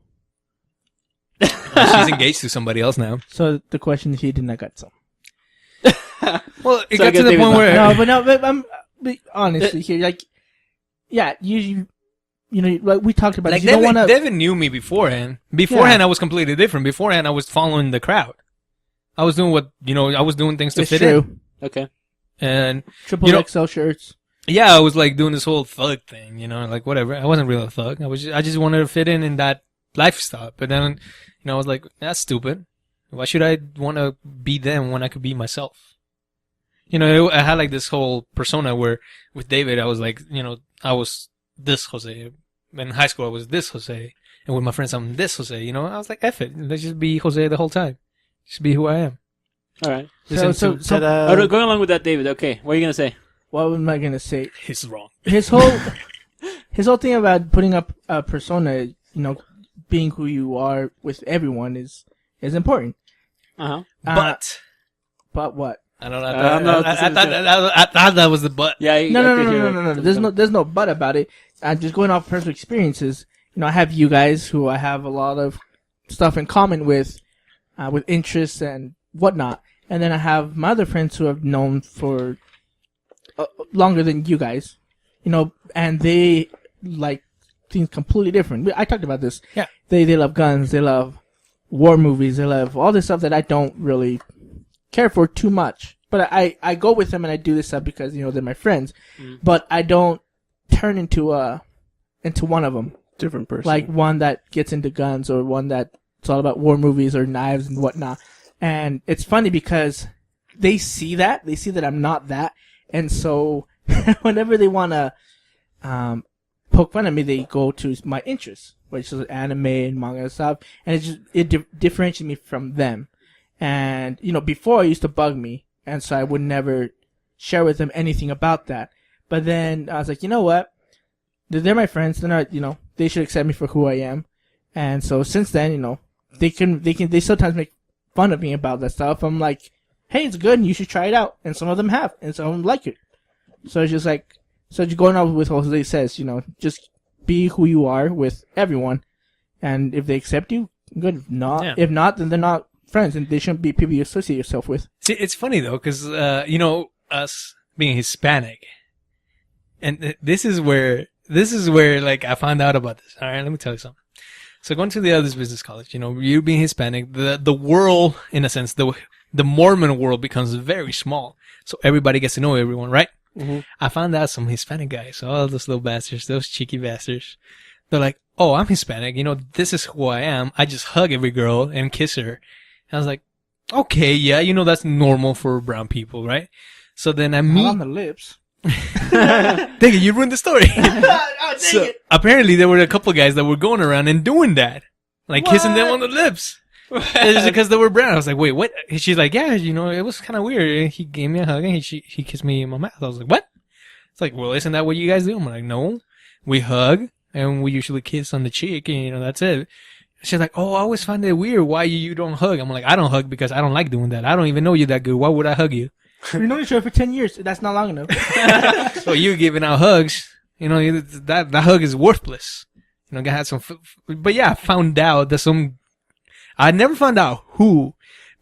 She's engaged to somebody else now. So the question is, he did not get some. Well, it So I got guess to the David's point not- where... But I'm honestly here, like, yeah, you know, like we talked about. Like, This, you don't want to. Devin knew me beforehand. Beforehand, I was completely different. Beforehand, I was following the crowd. I was doing I was doing things to It's fit true. in. Okay. And, Triple you know- XL shirts. yeah, I was like doing this whole thug thing, you know, like whatever. I wasn't really a thug. I just wanted to fit in that lifestyle. But then, you know, I was like, that's stupid. Why should I want to be them when I could be myself? You know, I had like this whole persona where with David, I was like, you know, I was this Jose. In high school, I was this Jose. And with my friends, I'm this Jose. You know, I was like, F it. Let's just be Jose the whole time. Just be who I am. All right. Listen to- Going along with that, David. Okay. What are you going to say? What am I gonna say? He's wrong. His whole thing about putting up a persona, you know, being who you are with everyone is important. Uh-huh. But what? I don't know. I'm not- I thought that was the butt. Yeah. No. There's no but about it. Just going off personal experiences. You know, I have you guys who I have a lot of stuff in common with interests and whatnot, and then I have my other friends who I've known for longer than you guys. You know, and they like things completely different. I talked about this. Yeah. They love guns. They love war movies. They love all this stuff that I don't really care for too much. But I go with them and I do this stuff because, you know, they're my friends. Mm. But I don't turn into one of them. Different person. Like one that gets into guns or one that's all about war movies or knives and whatnot. And it's funny because they see that I'm not that. And so whenever they want to poke fun at me, they go to my interests, which is anime and manga and stuff. And it differentiates me from them. And, you know, before it used to bug me. And so I would never share with them anything about that. But then I was like, you know what? They're my friends. They're not, you know, they should accept me for who I am. And so since then, you know, they sometimes make fun of me about that stuff. I'm like, hey, it's good. You should try it out. And some of them have, and some of them like it. So it's just like, just going on with what Jose says, you know, just be who you are with everyone. And if they accept you, good. If not, then they're not friends, and they shouldn't be people you associate yourself with. See, it's funny though, because you know, us being Hispanic, and this is where like I found out about this. All right, let me tell you something. So going to the other business college, you being Hispanic, the world, in a sense, the Mormon world becomes very small. So everybody gets to know everyone, right? Mm-hmm. I found out some Hispanic guys, all those little bastards, those cheeky bastards. They're like, oh, I'm Hispanic. This is who I am. I just hug every girl and kiss her. And I was like, okay, yeah, that's normal for brown people, right? So then I Not meet. on the lips. Dang it, you ruined the story. Oh, dang it. Apparently there were a couple of guys that were going around and doing that. Like kissing them on the lips. It's because they were brown. I was like, wait, what? She's like, yeah, it was kind of weird. He gave me a hug and he kissed me in my mouth. I was like, what? It's like, well, isn't that what you guys do? I'm like, no, we hug and we usually kiss on the cheek and, that's it. She's like, oh, I always find it weird why you don't hug. I'm like, I don't hug because I don't like doing that. I don't even know you that good. Why would I hug you? We've known each other for 10 years. That's not long enough. So you giving out hugs, that hug is worthless. Had some, but yeah, I found out that I never found out who,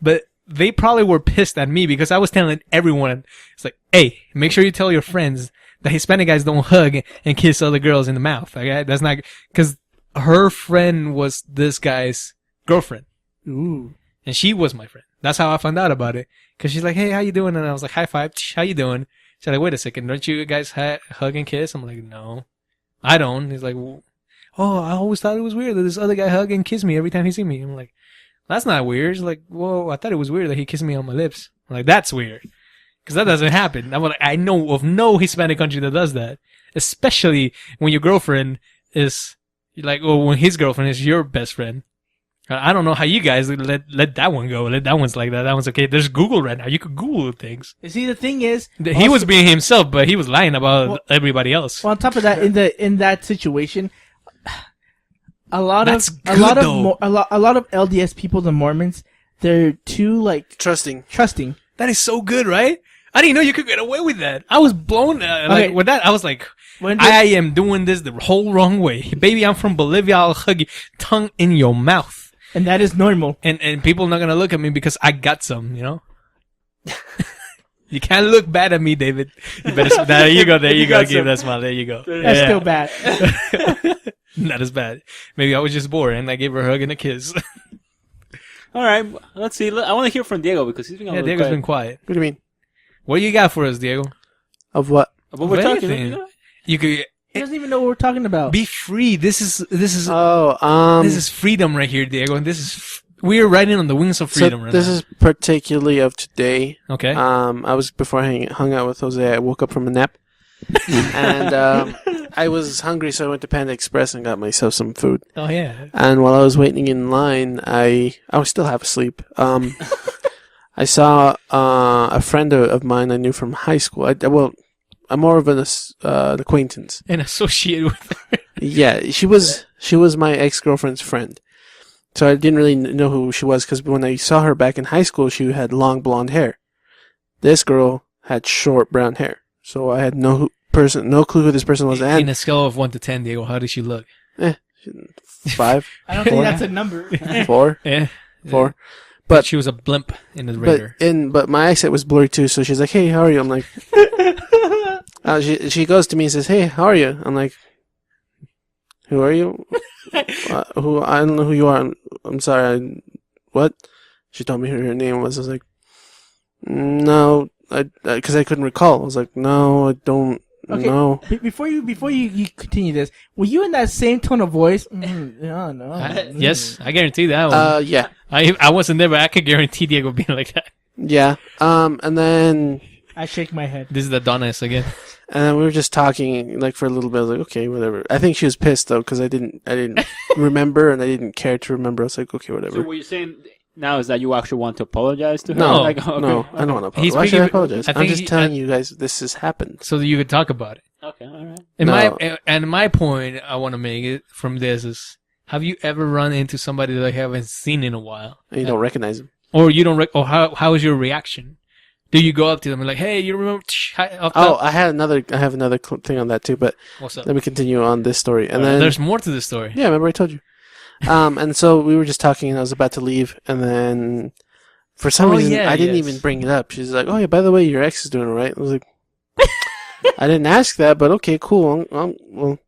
but they probably were pissed at me because I was telling everyone, it's like, hey, make sure you tell your friends that Hispanic guys don't hug and kiss other girls in the mouth. Okay? That's not, cause her friend was this guy's girlfriend. Ooh. And she was my friend. That's how I found out about it. Cause she's like, hey, how you doing? And I was like, high five. How you doing? She's like, wait a second. Don't you guys hug and kiss? I'm like, no, I don't. He's like, oh, I always thought it was weird that this other guy hug and kiss me every time he see me. I'm like, that's not weird. He's like, well, I thought it was weird that he kissed me on my lips. I'm like, that's weird. Cause that doesn't happen. I'm like, I know of no Hispanic country that does that. Especially when your girlfriend is like, or when his girlfriend is your best friend. I don't know how you guys let that one go. Let that one's like that. That one's okay. There's Google right now. You could Google things. You see, the thing is, He was being himself, but he was lying about everybody else. Well, on top of that, in that situation, a lot of LDS people, the Mormons, they're too Trusting. That is so good, right? I didn't know you could get away with that. I was blown with that. I was like, I am doing this the whole wrong way. Baby, I'm from Bolivia. I'll hug you, tongue in your mouth. And that is normal. And people are not going to look at me because I got some, You can't look bad at me, David. You better, there you go. There you go. Give that smile. There you go. That's still bad. Not as bad. Maybe I was just bored and I gave her a hug and a kiss. All right. Let's see. I want to hear from Diego because he's been Diego's been quiet. What do you mean? What do you got for us, Diego? Of what? What we're talking Anything. about. You could He doesn't even know what we're talking about. be free. This is this is freedom right here, Diego. And we are riding on the wings of freedom right now. This is particularly of today. Okay. I was before I hung out with Jose. I woke up from a nap, and I was hungry, so I went to Panda Express and got myself some food. Oh yeah. And while I was waiting in line, I was still half asleep. I saw a friend of mine I knew from high school. I'm more of an acquaintance. And associated with her. Yeah, she was my ex-girlfriend's friend. So I didn't really know who she was because when I saw her back in high school, she had long blonde hair. This girl had short brown hair. So I had no clue who this person was. In And a scale of 1 to 10, Diego, how did she look? 5, I don't think that's a number. 4, Yeah. 4. But she was a blimp in the radar. But my eyesight was blurry too. So she's like, "Hey, how are you?" I'm like, she goes to me and says, "Hey, how are you?" I'm like, "Who are you? Who? I don't know who you are. I'm sorry. What?" She told me who her name was. I was like, "No, because I couldn't recall." I was like, "No, I don't Okay. know." Before you continue this, were you in that same tone of voice? No. Yes, I guarantee that one. Yeah, I wasn't there, but I could guarantee Diego being like that. yeah. And then I shake my head. This is the Adonis again. And then we were just talking for a little bit. I was like, okay, whatever. I think she was pissed though because I didn't remember and I didn't care to remember. I was like, okay, whatever. So what you're saying now is that you actually want to apologize to her? No, Like, okay. no, I don't want to He's apologize. Why should I speaking- apologize? I I'm think just he- telling you guys this has happened. So that you could talk about it. Okay, all right. And my point I want to make it from this is, have you ever run into somebody that you haven't seen in a while? And you don't recognize him. Or you don't, or how is your reaction? Do you go up to them and like, hey, you remember? Oh, I have another thing on that too, but What's up? let me continue on this story. And then There's more to this story. yeah, remember I told you. And so we were just talking, and I was about to leave, and then for some reason I didn't even bring it up. She's like, "Oh yeah, by the way, your ex is doing all right." I was like, "I didn't ask that, but okay, cool. Well,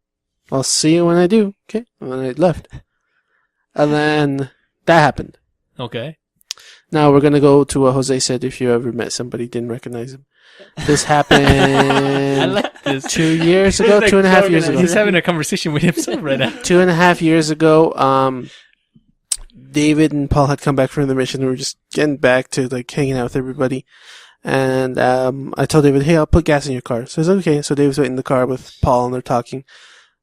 I'll see you when I do." Okay, and then I left. And then that happened. Okay. Now we're gonna go to what Jose said. If you ever met somebody didn't recognize him, this happened. I like this. 2 years ago, Like 2.5 years ago. He's having a conversation with himself right now. 2.5 years ago, David and Paul had come back from the mission. We were just getting back to like hanging out with everybody. And I told David, hey, I'll put gas in your car. So he's like, okay. So David's waiting in the car with Paul and they're talking.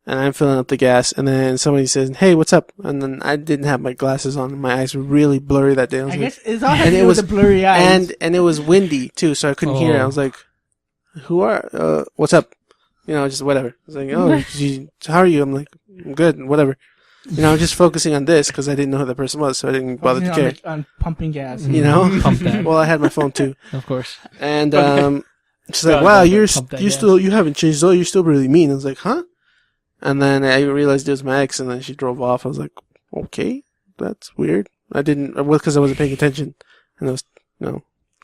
And I'm filling up the gas. And then somebody says, hey, what's up? And then I didn't have my glasses on. My eyes were really blurry that day. I was I like, guess it's all had to do with the blurry eyes. and it was windy too, so I couldn't hear. I was like, what's up? You know, just whatever. I was like, how are you? I'm like, I'm good, whatever. You know, I'm just focusing on this because I didn't know who the person was, so I didn't bother to care. On pumping gas. You know? Pump that. Well, I had my phone too. Of course. And she's like, wow, you haven't changed though. You're still really mean. I was like, huh? And then I realized it was my ex, and then she drove off. I was like, okay, that's weird. Because I wasn't paying attention, and I was,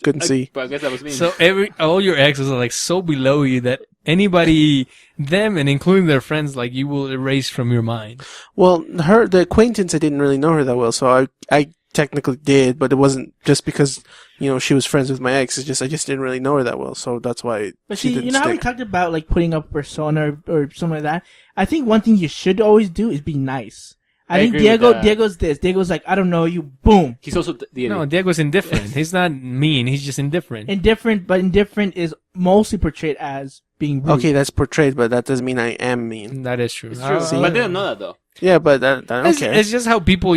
couldn't see. But I guess that was me. So all your exes are like so below you that anybody, them and including their friends, like you will erase from your mind. Well, the acquaintance, I didn't really know her that well, so I technically did, but it wasn't just because, she was friends with my ex. It's just, I just didn't really know her that well, so that's why But she see, didn't how we stick. talked about like putting up a persona or something like that? I think one thing you should always do is be nice. I think agree with that. Diego's this. Diego's like, I don't know you, boom. He's also the No, Diego's indifferent. He's not mean. He's just indifferent. Indifferent, but indifferent is mostly portrayed as being rude. Okay, that's portrayed, but that doesn't mean I am mean. That is true. It's true. See? But I didn't know that though. Yeah, but I don't care. It's just how people,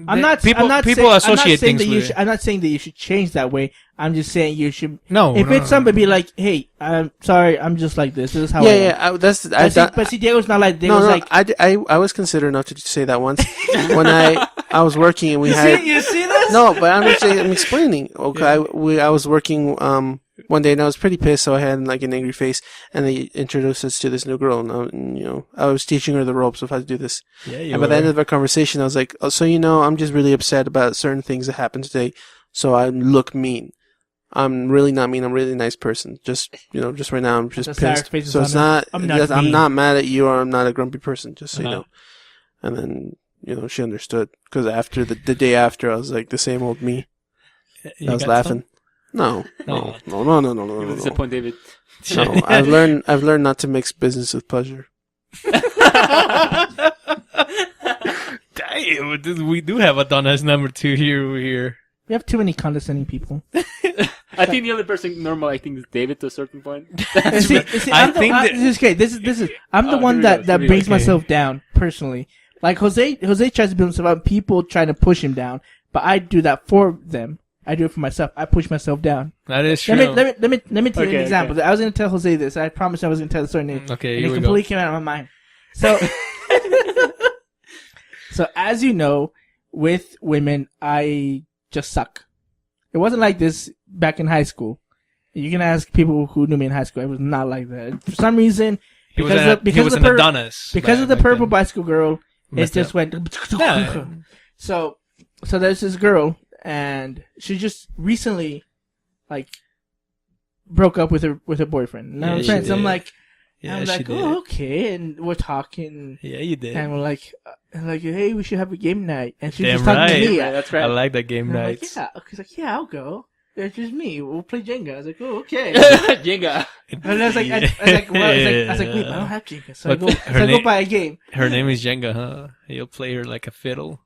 I'm not people associate things with. I'm not saying that you should change that way. I'm just saying you should. No, if no, it's somebody, be like, "Hey, I'm sorry, I'm just like this. This is how." I am. But see, Diego's not like Diego's like. I was considerate enough to say that once when I was working and we had. You see this? No, but I'm explaining. Okay, I was working one day and I was pretty pissed, so I had like an angry face, and they introduced us to this new girl, and I was teaching her the ropes of how to do this. Yeah, and by the end of our conversation, I was like, so I'm just really upset about certain things that happened today, so I look mean. I'm really not mean. I'm a really nice person. Just just right now, I'm just pissed. So it's not. I'm not mad at you, or I'm not a grumpy person. Just so you know. And then she understood, because after the day after, I was like the same old me. I was laughing. No. You were disappointed, David. No, I've learned not to mix business with pleasure. Damn, we do have Adonis number 2 here. We have too many condescending people. I think the only person normal, I think, is David to a certain point. I'm the one that brings myself down personally. Like Jose tries to build himself up. People trying to push him down, but I do that for them. I do it for myself. I push myself down. That is true. Let me tell you an example. Okay. I was going to tell Jose this. I promised I was going to tell the story name. Okay, and here it we completely go. came out of my mind. So, so as you know, with women, I just suck. It wasn't like this back in high school. You can ask people who knew me in high school. It was not like that. For some reason, because of the purple bicycle girl, it just went. Yeah. So there's this girl, and she just recently, broke up with her boyfriend. And I'm friends. I'm like, oh, okay, and we're talking. Yeah, you did. And we're like, hey, we should have a game night. And she's Damn just talking to me. Yeah, that's right. I like that game night. Like, yeah. He's like, yeah, I'll go. It's just me. We'll play Jenga. I was like, oh, okay. Jenga. And I was like, wait, I don't have Jenga. So I go buy a game. Her name is Jenga, huh? You'll play her like a fiddle.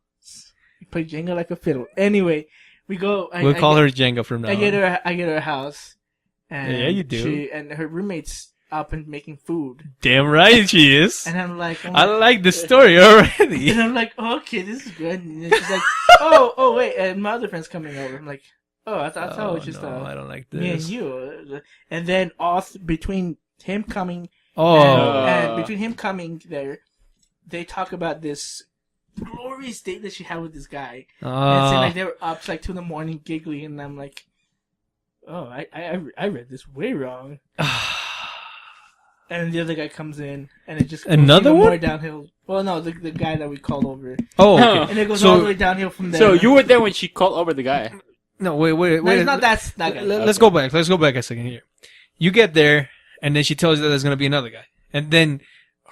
You play Jenga like a fiddle. Anyway, we go. We'll call her Jenga from now on. I get her a house. And yeah, you do. And her roommate's up and making food. Damn right she is. And I'm like, I like the story already. And I'm like, oh, okay, this is good. And she's like, oh, wait, and my other friend's coming over. I'm like, oh, I thought it was just I don't like this. Me and you. And then between him coming and between him coming there, they talk about this glorious date that she had with this guy. And saying like they were up like 2 a.m. giggling, and I'm like, oh, I read this way wrong. And the other guy comes in, and it just goes another one more downhill. Well, no, the guy that we called over. Oh, okay. And it goes all the way downhill from there. So you were there when she called over the guy. No, wait. No, it's not that guy. Let's go back. Let's go back a second here. You get there, and then she tells you that there's going to be another guy. And then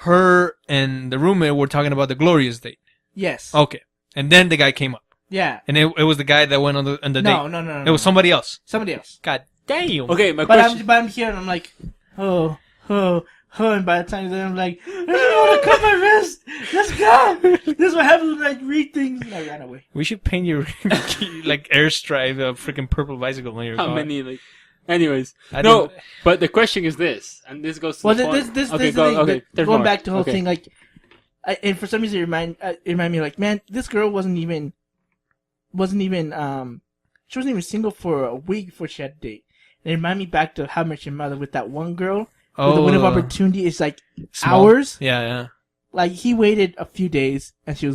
her and the roommate were talking about the glorious date. Yes. Okay. And then the guy came up. Yeah. And it was the guy that went on the date. No. It was somebody else. Somebody else. God damn. Okay, my But question. I'm here and I'm like, oh, and by the time then I'm like, I don't want to cut my wrist. Let's go. This is what happens when I read things. And I ran away. We should paint your like airstripe, a freaking purple bicycle on your How car. many like? Anyways, I no. didn't- But the question is this, and this goes to Well, the point. this Okay, is go. the thing, Okay, that- there's going more. back to the whole Okay. thing, like, and for some reason it remind me like, man, this girl wasn't even she wasn't even single for a week before she had a date. And it reminded me back to How I Met Your Mother with that one girl. Where the window of opportunity is like small. hours. Yeah. Like he waited a few days and she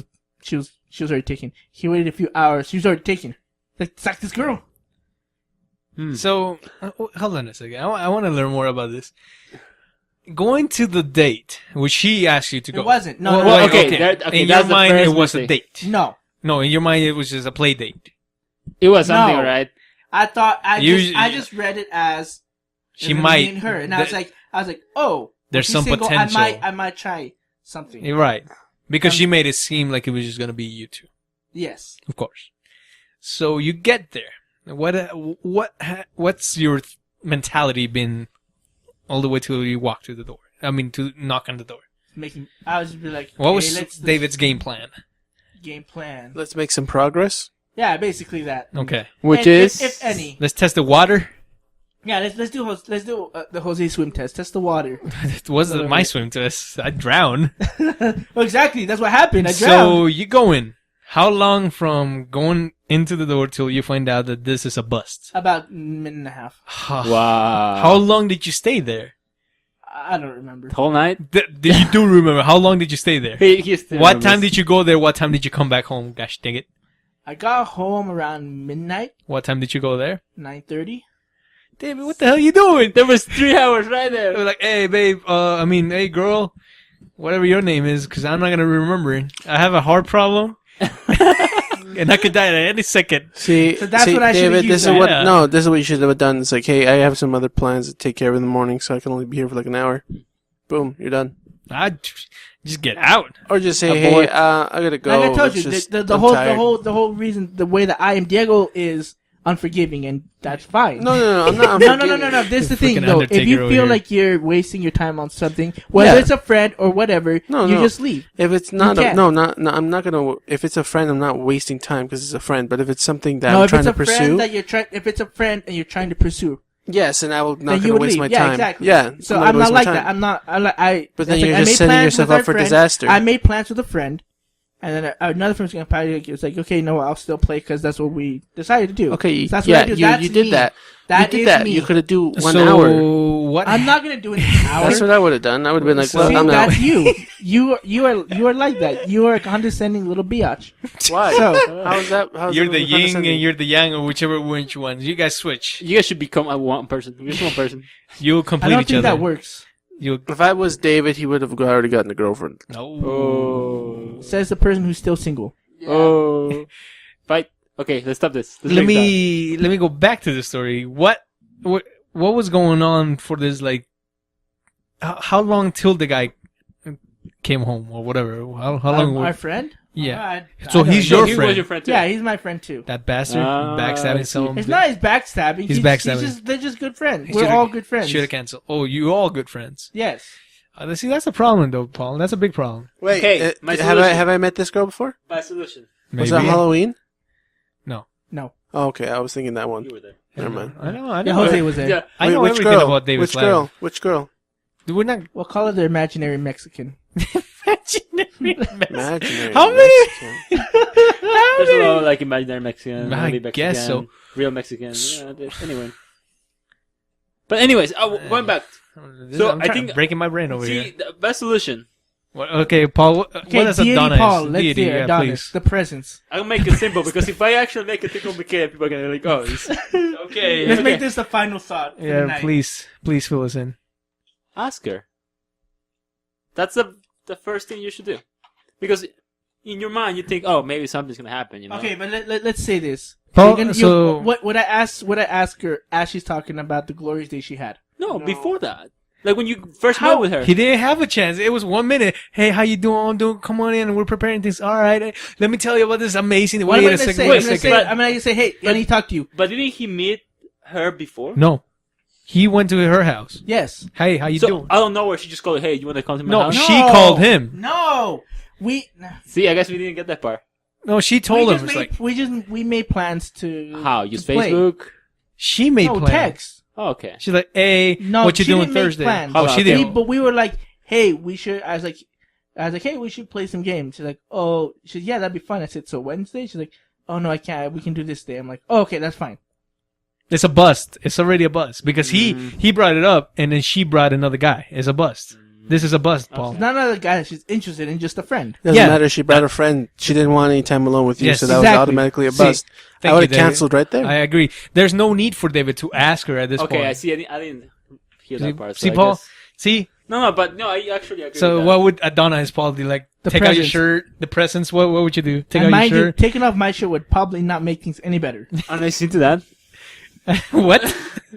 was already taken. He waited a few hours, she was already taken. Like, it's like this girl. So, hold on a second. I want to learn more about this. Going to the date, which she asked you to go. It wasn't. No, Well, no. okay, okay. that- okay, In that's your the mind, first it was a mistake. date. No. No, in your mind, it was just a play date. It was something, No. right? I thought I You- just read it as She me might. and her, and I was like, oh, There's she's some single, potential. I might try something. You're right. Because Um, she made it seem like it was just going to be you two. Yes. Of course. So you get there. What's your mentality been all the way till you walk through the door? I mean, to knock on the door. I was just be like, What hey, was let's David's game plan? game plan? Let's make some progress. Yeah, basically that. Okay. Which And is if any. Let's test the water. Yeah, let's do the Jose swim test. Test the water. It wasn't my swim test. I drowned. Well, exactly. That's what happened. I drowned. So you go in. How long from going into the door till you find out that this is a bust? About a minute and a half. wow. How long did you stay there? I don't remember. The whole night? You do remember. How long did you stay there? He still What remembers. time did you go there? What time did you come back home? Gosh dang it. I got home around midnight, What time did you go there? 9:30. David, what the hell are you doing? There was 3 hours right They were there. like, hey, babe, hey, girl, whatever your name is, because I'm not going to remember it. I have a heart problem, and I could die at any second. See, So that's what I should've David, used this is then. what Yeah. no, this is what you should have done. It's like, hey, I have some other plans to take care of in the morning, so I can only be here for like an hour. Boom, you're done. I just get out. Or just say, Abort. hey, I gotta go. Like I told Let's you, just- the I'm whole tired. the whole reason, the way that I am Diego is unforgiving, and that's fine. No, I'm not. I'm No. forgiving. This is the Freaking thing, though. If Undertaker you over feel here. like you're wasting your time on something, whether Yeah. it's a friend or whatever, No, you no. just leave. If it's not, can't. no, I'm not gonna. If it's a friend, I'm not wasting time because it's a friend. But if it's something that No, I'm if trying it's to a friend pursue, that you're trying, if it's a friend and you're trying to pursue, yes, and I will not then you gonna would waste leave. my Yeah, time. exactly. Yeah, So I'm I'm not not wasting like my that. time. I'm not. I like. But then it's you're like, I just made setting plans yourself with our up for friend. disaster. I made plans with a friend, and then another friend's gonna probably like, it's like, okay, no, I'll still play because that's what we decided to do. Okay, So that's yeah, what I do. you That's did me. that. That you is did that. me. You could have do 1 so hour. what? I'm not gonna do it in an hour. That's what I would have done. I would have been like, So- well, See, I'm out. that's you. You are like that. You are a condescending little biatch. Why? So How's that? How's You're that the yin condescending? and you're the yang, or whichever which ones. You guys switch. You guys should become a one person. You're just one person. You'll I complete don't each think other. that works. You'll. If I was David, he would have already gotten a girlfriend. No. Oh. Says the person who's still single. Oh. Fight. Okay, let's stop this. Let's Let break me go back to the story. What was going on for this? Like, how long till the guy came home or whatever? How long? Our friend? Yeah. I So don't he's know. your He friend. was your friend too. Yeah, he's my friend too. That bastard Ah, I backstabbing see. someone. It's not his backstabbing. He's backstabbing. They're just good friends. He We're should've- all good friends. Should have canceled. Oh, you all good friends. Yes. See, that's a problem though, Paul. That's a big problem. Wait, Okay, my have solution. I met this girl before? By solution. Was Maybe. it Halloween? No. Oh, okay, I was thinking that one. You were there. Never mind. I know. Yeah, know. Jose was there. Yeah. I know Wait, everything about David's Which girl? Which girl? We're not We'll call it the imaginary Mexican. Imaginary. How many? Mexican. There's a lot of like imaginary Mexican, I really Mexican, guess so. real Mexican. Anyway. But anyways, going back. So, I'm I trying- think- breaking my brain over See, here. the best solution. Okay, Paul. What Okay, does deity Adonis? Paul. Let's Deity, see yeah, Adonis. please. The presence. I'll make it simple because if I actually make it too complicated, people are gonna be like, "Oh, it's Okay. Let's Okay. make this the final thought. For the Yeah, night. please fill us in. ask her." That's the first thing you should do, because in your mind you think, "Oh, maybe something's gonna happen." You know. Okay, but let's say this. Paul, What I ask her as she's talking about the glorious day she had. No, No. before that. Like when you first met with her. He didn't have a chance. It was 1 minute. Hey, how you doing? Come on in. We're preparing things. All right. Let me tell you about this amazing. What am I Wait a gonna second. say? Wait a I'm gonna second. say, I'm gonna say, hey, let me talk to you. But didn't he meet her before? No. He went to her house. Yes. Hey, how you So doing? I don't know where she just called. Hey, you want to come to my No, house? she called him. No, we. See, I guess we didn't get that part. No, she told him. It's like we made plans to. How? Use to play. Facebook? she made No plans. text. Oh, okay. She's like, hey, No, what you she doing didn't make Thursday? plans. Oh, she Okay. didn't. But we were like, hey, we should. I was like, hey, we should play some games. She's like, oh, she said, yeah, that'd be fun. I said, so Wednesday? She's like, oh no, I can't. We can do this day. I'm like, oh, okay, that's fine. It's a bust. It's already a bust because he brought it up and then she brought another guy. It's a bust. This is a bust, Paul. It's not another guy that she's interested in, just a friend. Doesn't Yeah. matter. She brought a friend. She didn't want any time alone with you, Yes, so that exactly. was automatically a See, bust. thank I would you, have David. canceled right there. I agree. There's no need for David to ask her at this point. Okay, I see. I didn't hear that part. See, so I Paul? guess- See? No, but no, I actually agree. So with that. what would Adonis Paul do? Like, The take out your presents. shirt, the presents? What would you do? Take And out mind your you, shirt? taking off my shirt would probably not make things any better. Unless she's into that. What?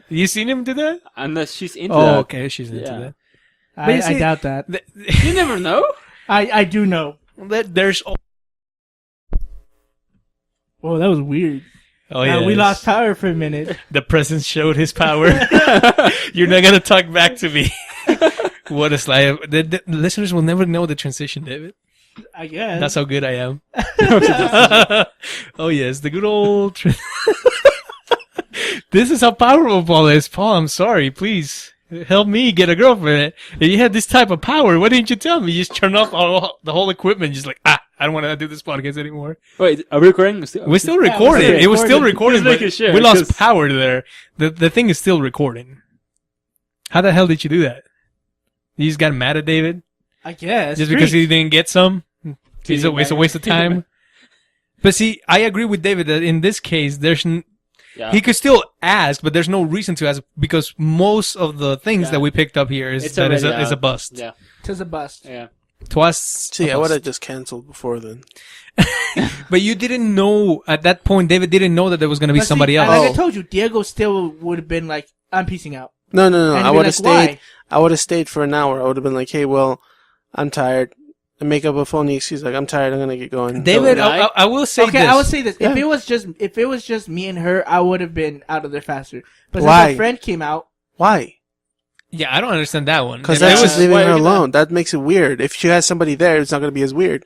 You seen him do that? Unless she's into Oh, that. okay. She's into Yeah. that. But you I see- doubt that. You never know. I do know. There's... Oh, that was weird. Oh, Now, yeah. we lost power for a minute. The presence showed his power. You're not going to talk back to me. What a slide. The listeners will never know the transition, David. I guess. That's how good I am. Oh, yes. The good old... This is how powerful Paul is. Paul, I'm sorry. Please help me get a girlfriend. If you had this type of power, why didn't you tell me? You just turn off the whole equipment. Just like, I don't want to do this podcast anymore. Wait, are we recording? We're still Yeah, we're still recording. It was still recording, Just but making sure, we lost 'cause- power there. The thing is still recording. How the hell did you do that? You just got mad at David? I guess. Just because he Freak. didn't get some? It's a waste of time. But see, I agree with David that in this case, Yeah. he could still ask, but there's no reason to ask because most of the things Yeah. that we picked up here is It's that is already a out. bust. Yeah. Tis a bust. Yeah. To us, See, a I would bust. have just canceled before then. But you didn't know at that point. David didn't know that there was going to be But see, somebody else. Like I told you, Diego still would have been like, I'm peacing out. No. And I he'd be would have like, stayed. "Why?" I would have stayed for an hour. I would have been like, "Hey, well, I'm tired." And make up a phony excuse like, "I'm tired. I'm gonna get going." David, So, right? I will say Okay, this. I would say this. Yeah. If it was just me and her, I would have been out of there faster. But Why? since my friend came out, Why? Yeah, I don't understand that one. Because If that's it just was- leaving why her are you gonna- alone. That makes it weird. If she has somebody there, it's not gonna be as weird.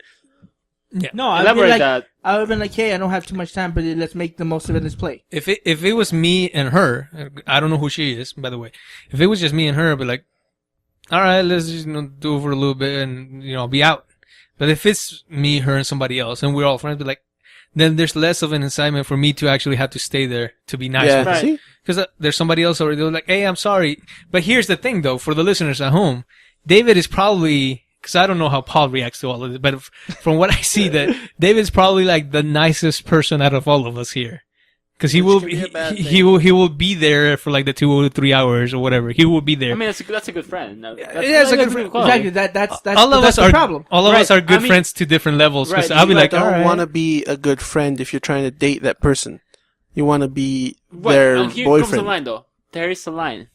no, I would Elaborate like, that. I would have been like, hey, I don't have too much time, but let's make the most of it. Let's play. If it was me and her, I don't know who she is, by the way. If it was just me and her, I'd be like, all right, let's just do over a little bit and I'll be out. But if it's me, her, and somebody else, and we're all friends, be like, then there's less of an incitement for me to actually have to stay there to be nice. Yeah. Right. See? Because there's somebody else already. They're like, hey, I'm sorry. But here's the thing, though, for the listeners at home, David is probably, because I don't know how Paul reacts to all of this, but from what I see, that David's probably like the nicest person out of all of us here. Because he will, can be a bad he thing. will be there for like the 2 or 3 hours or whatever. He will be there. I mean, that's a good friend. No, that's it's a good friend. Exactly. That's all of that's us the are problem. All of Right. us are good I mean- friends to different levels. Because Right. I'll be You like, don't all right. want to be a good friend if you're trying to date that person. You want to be What? their And here comes the boyfriend. line, though. There is a line.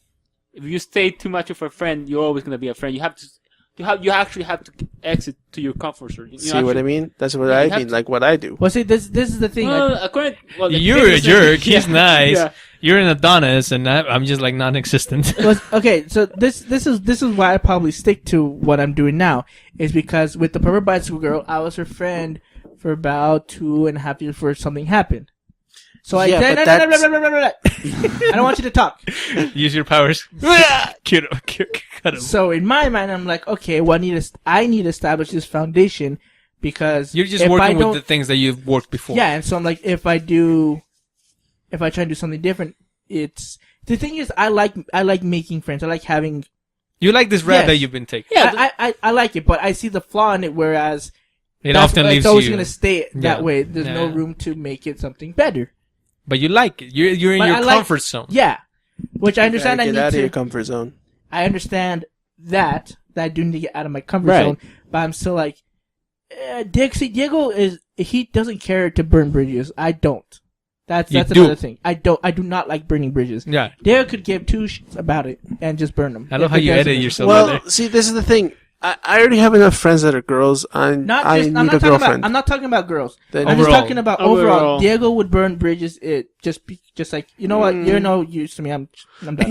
If you stay too much of a friend, you're always going to be a friend. You actually have to exit to your comfort zone. See what I mean? That's what Yeah, I you have mean. to- Like what I do. Well, see, this is the thing. Well, like, according, well, the You're a thing is- jerk. He's Yeah. nice. Yeah. You're an Adonis, and I'm just like non-existent. okay, so this is why I probably stick to what I'm doing now is because with the purple bicycle girl, I was her friend for about 2.5 years before something happened. So I Yeah, no, but no, no, no, no, no, no, no, no. I don't want you to talk. Use your powers. Cut him. So in my mind, I'm like, okay, well, I need to establish this foundation because You're just if I working with don't- the things that you've worked before. Yeah, and so I'm like, if I try to do something different, it's the thing is, I like making friends. I like having. You like this rap Yes. that you've been taking. Yeah, I like it, but I see the flaw in it. Whereas It often leaves it's always you. gonna stay that Yeah. way. There's no Yeah. room to make it something better. But you like it. You're in But your I like- comfort zone. Yeah, which I understand. Gotta I get out need of your to. comfort zone. I understand that I do need to get out of my comfort Right. zone, but I'm still like, Diego he doesn't care to burn bridges. I don't. That's You another do. thing. I do not like burning bridges. Yeah. Dale could give two shits about it and just burn them. I love how you edit yourself. Well, see, this is the thing. I already have enough friends that are girls. I need a girlfriend. I'm not talking about girls. Then- I'm just Overall. talking about Overall. overall. Diego would burn bridges. Just like, you know what? You're no use to me. I'm done.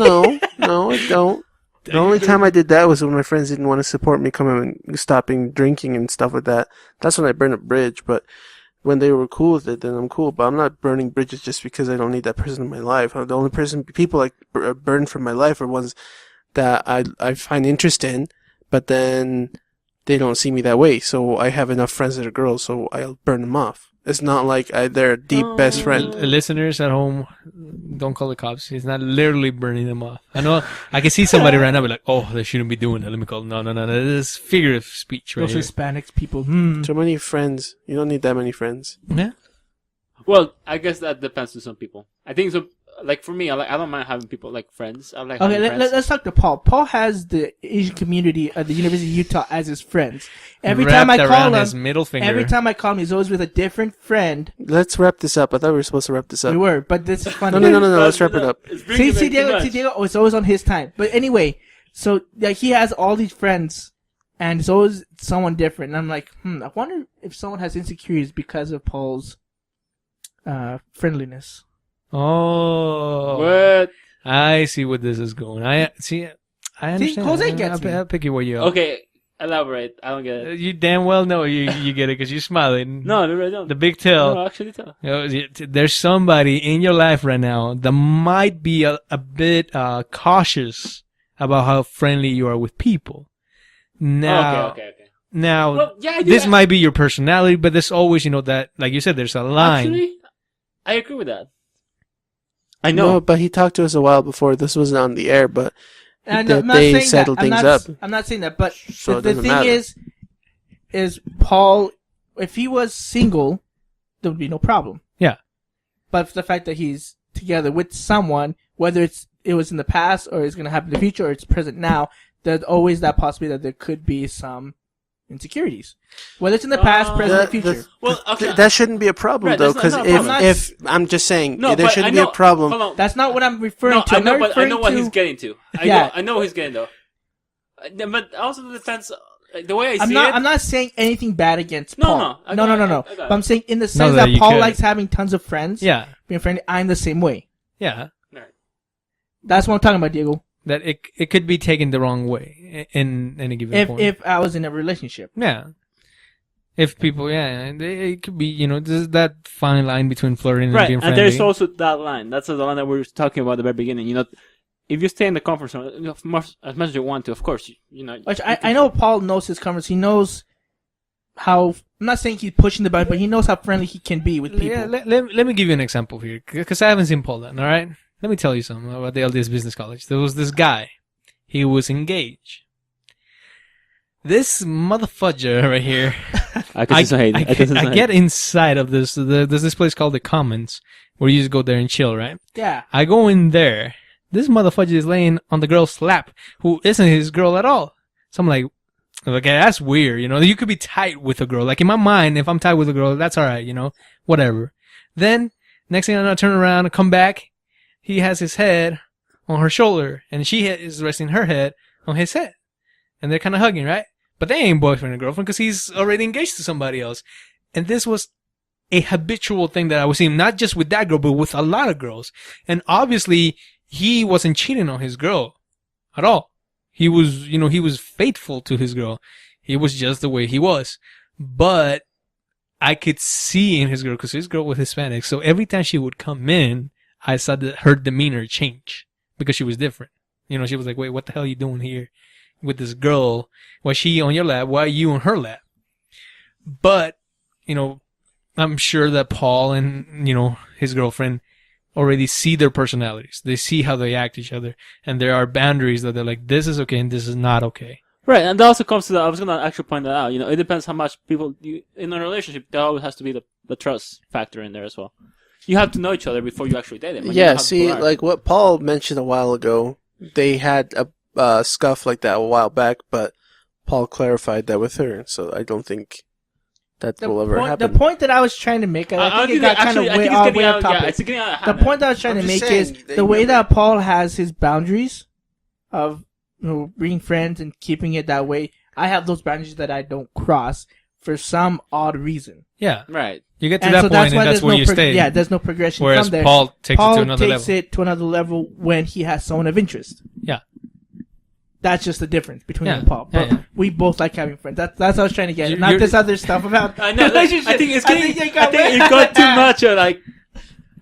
No, I don't. The only time I did that was when my friends didn't want to support me coming and stopping drinking and stuff like that. That's when I burned a bridge. But when they were cool with it, then I'm cool. But I'm not burning bridges just because I don't need that person in my life. The only people I burn from my life are ones that I find interest in, but then they don't see me that way. So I have enough friends that are girls, so I'll burn them off. It's not like they're a deep best friend. Listeners at home, don't call the cops. He's not literally burning them off. I know. I can see somebody right now be like, "Oh, they shouldn't be doing that." Let me call. No. This is figurative speech, right? Those Here. Hispanics people. Too many friends. You don't need that many friends. Yeah. Well, I guess that depends to some people. I think so. Like for me, I don't mind having people like friends. I like Okay, having friends. let's talk to Paul. Paul has the Asian community at the University of Utah as his friends. Every Wrapped time I call around him, his middle finger. every time I call him, he's always with a different friend. Let's wrap this up. I thought we were supposed to wrap this up. We were, but this is funny. No. Let's wrap it up. It's See, bringing back too Diego, much. oh, it's always on his time. But anyway, so he has all these friends, and it's always someone different. And I'm like, I wonder if someone has insecurities because of Paul's friendliness. Oh. What? I see what this is going. I understand. Jose gets me. I'll pick you where you are. Okay, elaborate. I don't get it. You damn well know you get it because you're smiling. No, I really don't. The big tail. No, actually, tell. There's somebody in your life right now that might be a bit cautious about how friendly you are with people. Now, Okay. now Well, yeah, I do this that. might be your personality, but there's always, that, like you said, there's a line. Actually, I agree with that. I know. No, but he talked to us a while before. This wasn't on the air, but And that I'm not they saying settled that. things up. I'm not saying that, but So it the doesn't thing matter. is Paul, if he was single, there would be no problem. Yeah. But for the fact that he's together with someone, whether it was in the past or it's going to happen in the future or it's present now, there's always that possibility that there could be some insecurities. Whether it's in the past, present, or future. Well, okay. that shouldn't be a problem, Right, though, that's not- because no, if I'm just saying, No, there but shouldn't I be know- a problem. Hold on. That's not what I'm referring No, to. I know, I'm not but I know referring what to- he's getting to. I know what he's getting though. But also the defense, the way I see I'm not saying anything bad against No, Paul. no, I no, got no, it, no. I got it. But I'm saying in the No, sense that that you Paul could. likes having tons of friends. Yeah. Being friendly, I'm the same way. Yeah. That's what I'm talking about, Diego. That it could be taken the wrong way in any given point. If I was in a relationship. Yeah. If people, it could be, there's that fine line between flirting and right, being and friendly. there's also that line. That's the line that we were talking about at the very beginning. If you stay in the comfort zone as much as you want to, of course, Which I know Paul knows his comforts. He knows how. I'm not saying he's pushing the button, but he knows how friendly he can be with people. Yeah, let me give you an example here, because I haven't seen Paul then, all right? Let me tell you something about the LDS Business College. There was this guy. He was engaged. This motherfudger right here. I can see some hate. I get inside of this. There's this place called the Commons where you just go there and chill, right? Yeah. I go in there. This motherfucker is laying on the girl's lap, who isn't his girl at all. So I'm like, okay, that's weird. You could be tight with a girl. Like in my mind, if I'm tight with a girl, that's all right. Whatever. Then next thing I know, I turn around and come back. He has his head on her shoulder, and she is resting her head on his head, and they're kind of hugging, right? But they ain't boyfriend and girlfriend because he's already engaged to somebody else. And this was a habitual thing that I was seeing, not just with that girl, but with a lot of girls. And obviously, he wasn't cheating on his girl at all. He was, he was faithful to his girl. He was just the way he was. But I could see in his girl, because his girl was Hispanic, so every time she would come in, I saw her demeanor change because she was different. She was like, wait, what the hell are you doing here with this girl? Why she on your lap? Why are you on her lap? But, I'm sure that Paul and, his girlfriend already see their personalities. They see how they act each other. And there are boundaries that they're like, this is okay and this is not okay. Right, and that also comes to that. I was going to actually point that out. It depends how much people, in a relationship, there always has to be the trust factor in there as well. You have to know each other before you actually date them. Yeah, see, like what Paul mentioned a while ago, they had a scuff like that a while back, but Paul clarified that with her, so I don't think that will ever happen. The point that I was trying to make, I think it got kind of way off topic. Yeah, it's getting out of hand. The point that I was trying to make is the way that Paul has his boundaries of being friends and keeping it that way. I have those boundaries that I don't cross for some odd reason. Yeah. Right. You get to that point and that's where you stay. Yeah, there's no progression Whereas from there. Paul takes it to another level when he has someone of interest. Yeah. That's just the difference between me and Paul. But we both like having friends. That's what I was trying to get. Not this other stuff about relationships. I think it got too much. Like,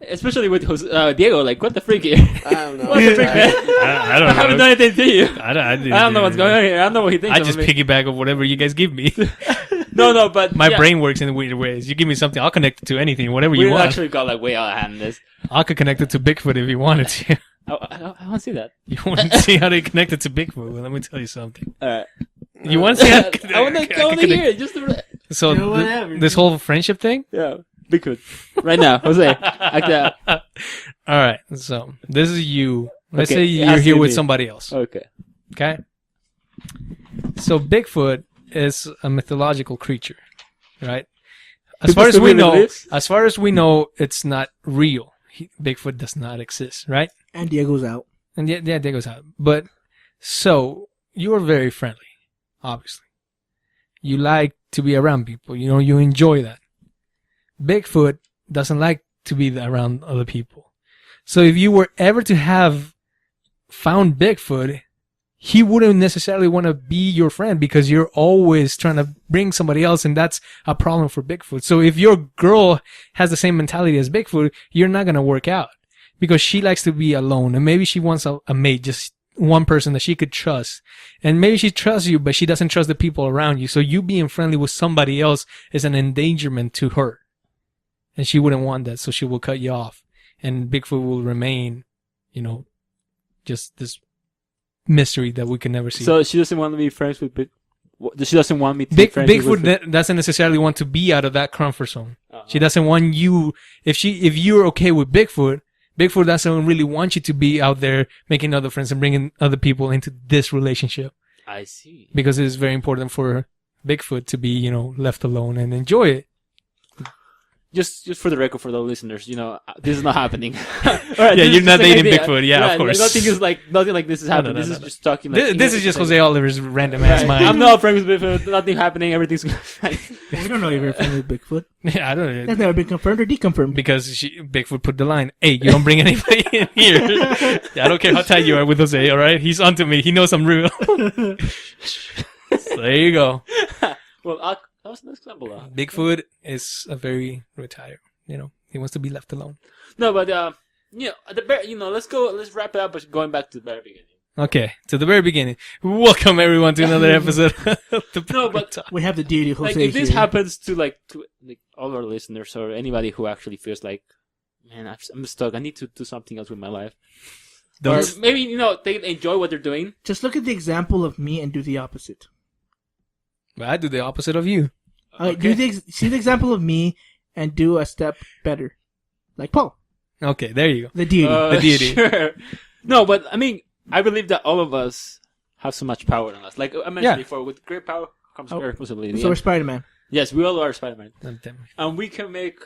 especially with Diego. Like, what the freak here? I don't know. What the freak, man? I don't know. I haven't done anything to you. I don't know what's going on here. I don't know what he thinks. I just piggyback of whatever you guys give me. No, but my brain works in weird ways. You give me something, I'll connect it to anything, whatever you want. We actually got like way out of hand in this. I could connect it to Bigfoot if you wanted to. I want to see that. You want to see how they connect it to Bigfoot? Well, let me tell you something. Alright. You want to see how I want to hear it. Just so this whole friendship thing? Yeah. Bigfoot. Right now, Jose. Act out. Alright, so this is you. Let's Okay, say you're here with somebody else. Okay. Okay? So Bigfoot is a mythological creature, right? As far as we know, it's not real. Bigfoot does not exist, right? And Diego's out. And yeah, Diego's out. But so you're very friendly, obviously. You like to be around people. You enjoy that. Bigfoot doesn't like to be around other people. So if you were ever to have found Bigfoot, he wouldn't necessarily want to be your friend because you're always trying to bring somebody else, and that's a problem for Bigfoot. So if your girl has the same mentality as Bigfoot, you're not going to work out because she likes to be alone, and maybe she wants a mate, just one person that she could trust. And maybe she trusts you, but she doesn't trust the people around you. So you being friendly with somebody else is an endangerment to her. And she wouldn't want that, so she will cut you off. And Bigfoot will remain, just this mystery that we can never see. So she doesn't want to be friends with she doesn't want me to be friends with Bigfoot doesn't necessarily want to be out of that comfort zone. She doesn't want you, if you're okay with Bigfoot doesn't really want you to be out there making other friends and bringing other people into this relationship. I see. Because it is very important for Bigfoot to be, left alone and enjoy it. Just for the record, for the listeners, this is not happening. Right, yeah, you're not dating Bigfoot. Yeah, of course. Nothing like this is happening. This is just talking. Like, this is just Jose Oliver's random ass mind. I'm not friends with Bigfoot. Nothing happening. Everything's fine. We don't know if you're friends with Bigfoot. Yeah, I don't know. That's never been confirmed or deconfirmed. Because Bigfoot put the line, "Hey, you don't bring anybody in here." I don't care how tight you are with Jose. All right, he's onto me. He knows I'm real. So there you go. Well, that was an example. Bigfoot is a very retired. He wants to be left alone. No, but let's wrap it up by going back to the very beginning. Okay, to the very beginning. Welcome everyone to another episode. No, but we have the Deity Jose. Like, if this here. happens to all our listeners or anybody who actually feels like, man, I'm stuck. I need to do something else with my life. Or maybe they enjoy what they're doing. Just look at the example of me and do the opposite. But I do the opposite of you. Okay. See the example of me and do a step better, like Paul. Okay, there you go. The Deity. The Deity. Sure. No, but I mean, I believe that all of us have so much power in us. Like I mentioned before, with great power comes great responsibility. So we're Spider-Man. Yes, we all are Spider-Man, and we can make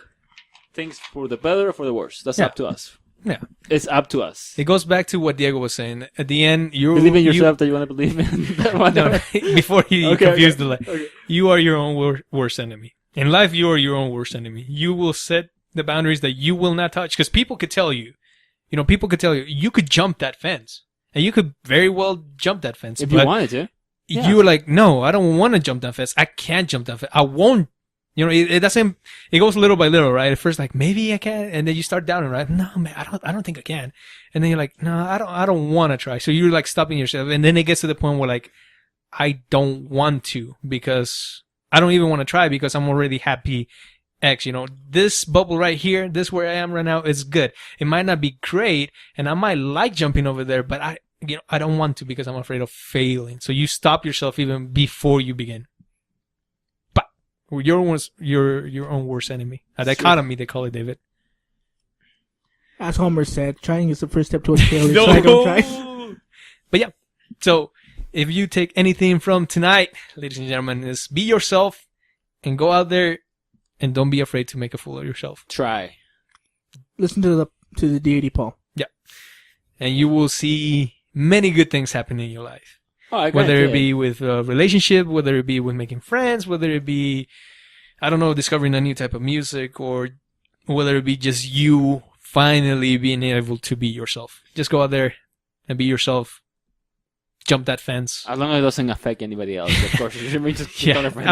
things for the better or for the worse. That's up to us. Yeah, it's up to us. It goes back to what Diego was saying. At the end, you believe in yourself that you want to believe in. No, before he confused the life. Okay. You are your own worst enemy. In life, you are your own worst enemy. You will set the boundaries that you will not touch. Because people could tell you, you could jump that fence. And you could very well jump that fence. If you wanted to. Yeah. You were like, no, I don't want to jump that fence. I can't jump that fence. I won't. It doesn't, it goes little by little, right? At first, like, maybe I can. And then you start doubting, right? No, man, I don't think I can. And then you're like, no, I don't want to try. So you're like stopping yourself. And then it gets to the point where like, I don't want to because I don't even want to try because I'm already happy X, this bubble right here, this where I am right now is good. It might not be great and I might like jumping over there, but I don't want to because I'm afraid of failing. So you stop yourself even before you begin. But your own worst enemy. A dichotomy, they call it, David. As Homer said, trying is the first step towards failure. So I don't try. But yeah, so if you take anything from tonight, ladies and gentlemen, is be yourself and go out there and don't be afraid to make a fool of yourself. Try. Listen to the Deity, Paul. Yeah. And you will see many good things happen in your life. Oh, I Whether guarantee it be with a relationship, whether it be with making friends, whether it be, I don't know, discovering a new type of music, or whether it be just you finally being able to be yourself. Just go out there and be yourself. Jump that fence. As long as it doesn't affect anybody else, of course. You should just Yeah, tell a friend.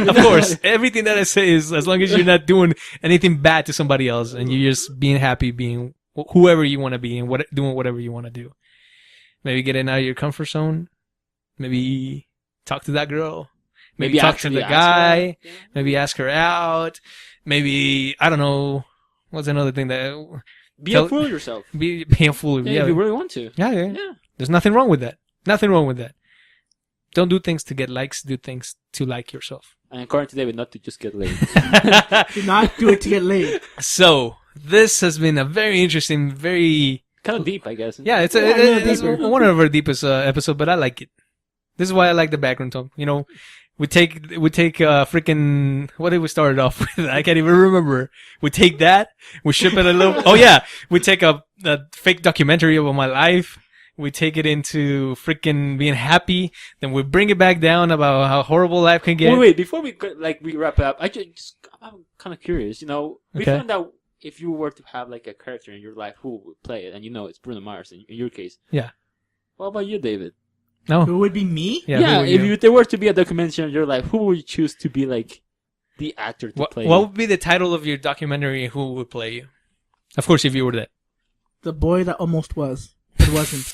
of course. Everything that I say is as long as you're not doing anything bad to somebody else and you're just being happy, being whoever you want to be and doing whatever you want to do. Maybe getting out of your comfort zone. Maybe talk to that girl. Maybe talk to the guy. Yeah. Maybe ask her out. Maybe, I don't know. What's another thing that... Be a fool of yourself. Be a fool. Yeah, if you really want to. Yeah. Yeah. There's nothing wrong with that. Nothing wrong with that. Don't do things to get likes. Do things to like yourself. And according to David, not to just get laid. Do not do it to get laid. So, this has been a very interesting, very... Kind of deep, I guess. Yeah, it's deeper. one of our deepest episode, but I like it. This is why I like the backroom talk. You know, we take freaking, what did we start off with? I can't even remember. We take that, we ship it a little, oh yeah, we take a fake documentary about my life. We take it into freaking being happy. Then we bring it back down about how horrible life can get. Wait, before we wrap up, I'm kind of curious. You know, we Okay. found out if you were to have like a character in your life, who would play it? And you know, it's Bruno Mars in your case. Yeah. What about you, David? No. Who would be me? Yeah. who if there were to be a documentary in your life, who would you choose to be like the actor to play? What would be the title of your documentary and who would play you? Of course, if you were dead. The boy that almost was. It wasn't.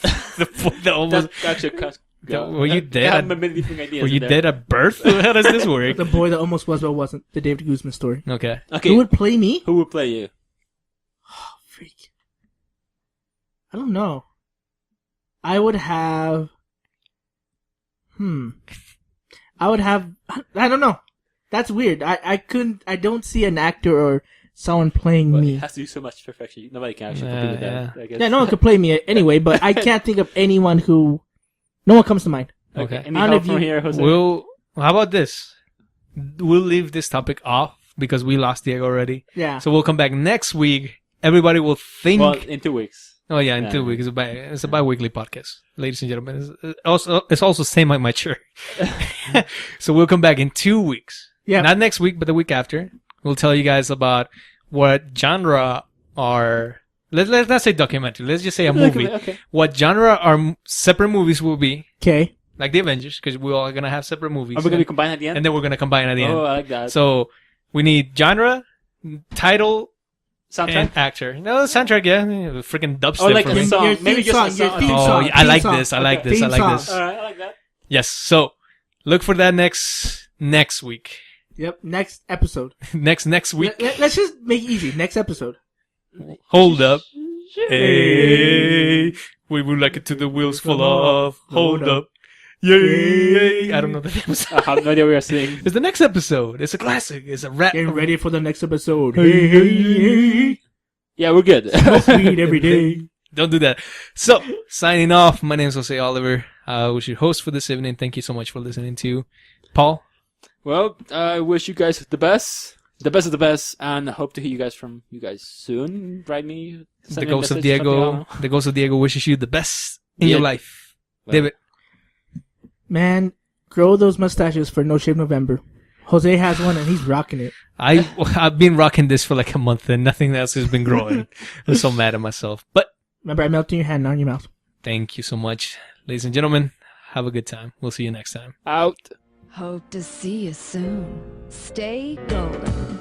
the almost. That's actually Were you dead? many different ideas Were you in there. dead at birth? How does this work? The boy that almost was but wasn't. The David Guzman story. Okay. Okay, Who would play me? who would play you? Oh, freak. I don't know. I would have... I would have... I don't know. That's weird. I don't see an actor or someone playing Well, me. it has to be so much perfection. Nobody can actually compete with that. I guess. Yeah, no one could play me anyway, but I can't think of anyone who... No one comes to mind. Okay. Any I don't know help if from you- here, Jose? How about this? We'll leave this topic off because we lost Diego already. Yeah. So we'll come back next week. Everybody will think... Well, in 2 weeks. Oh yeah, in 2 weeks. It's a bi-weekly podcast, ladies and gentlemen. It's also same like my church. So we'll come back in 2 weeks. Yeah. Not next week, but the week after. We'll tell you guys about what genre are... Let's not say documentary. Let's just say a movie. Okay. What genre our separate movies will be. Okay. Like the Avengers, because we're all going to have separate movies. Are we going to be combined at the end? And then we're going to combine at the end. Oh, I like that. So we need genre, title, Soundtrack? and actor. No, soundtrack, yeah. Freaking dubstep Or like for a me. song. Your Maybe theme just a song, your song. theme Oh, song, yeah, I theme like song. this. I like Okay. this. I Theme like song. this. Alright, I like that. Yes. So look for that next week. Yep. Next episode. next week. Let's just make it easy. Next episode. Hold up. Hey, we would like it to the wheels fall off. Hold up. Yay. I don't know the name. I have no idea what you're saying. It's the next episode. It's a classic. It's a rap. Get ready for the next episode. Hey, hey, Yeah, we're good. hey. Smoke weed every day. Don't do that. So, signing off. My name is Jose Oliver. I was your host for this evening. Thank you so much for listening to Paul. Well, I wish you guys the best of the best, and I hope to hear from you guys soon. Write me. The ghost of Diego. The ghost of Diego wishes you the best in your life. Well, David. Man, grow those mustaches for No Shave November. Jose has one and he's rocking it. I've been rocking this for like a month and nothing else has been growing. I'm so mad at myself. But Remember, I melted your hand, not your mouth. thank you so much. Ladies and gentlemen, have a good time. We'll see you next time. Out. Hope to see you soon. Stay golden.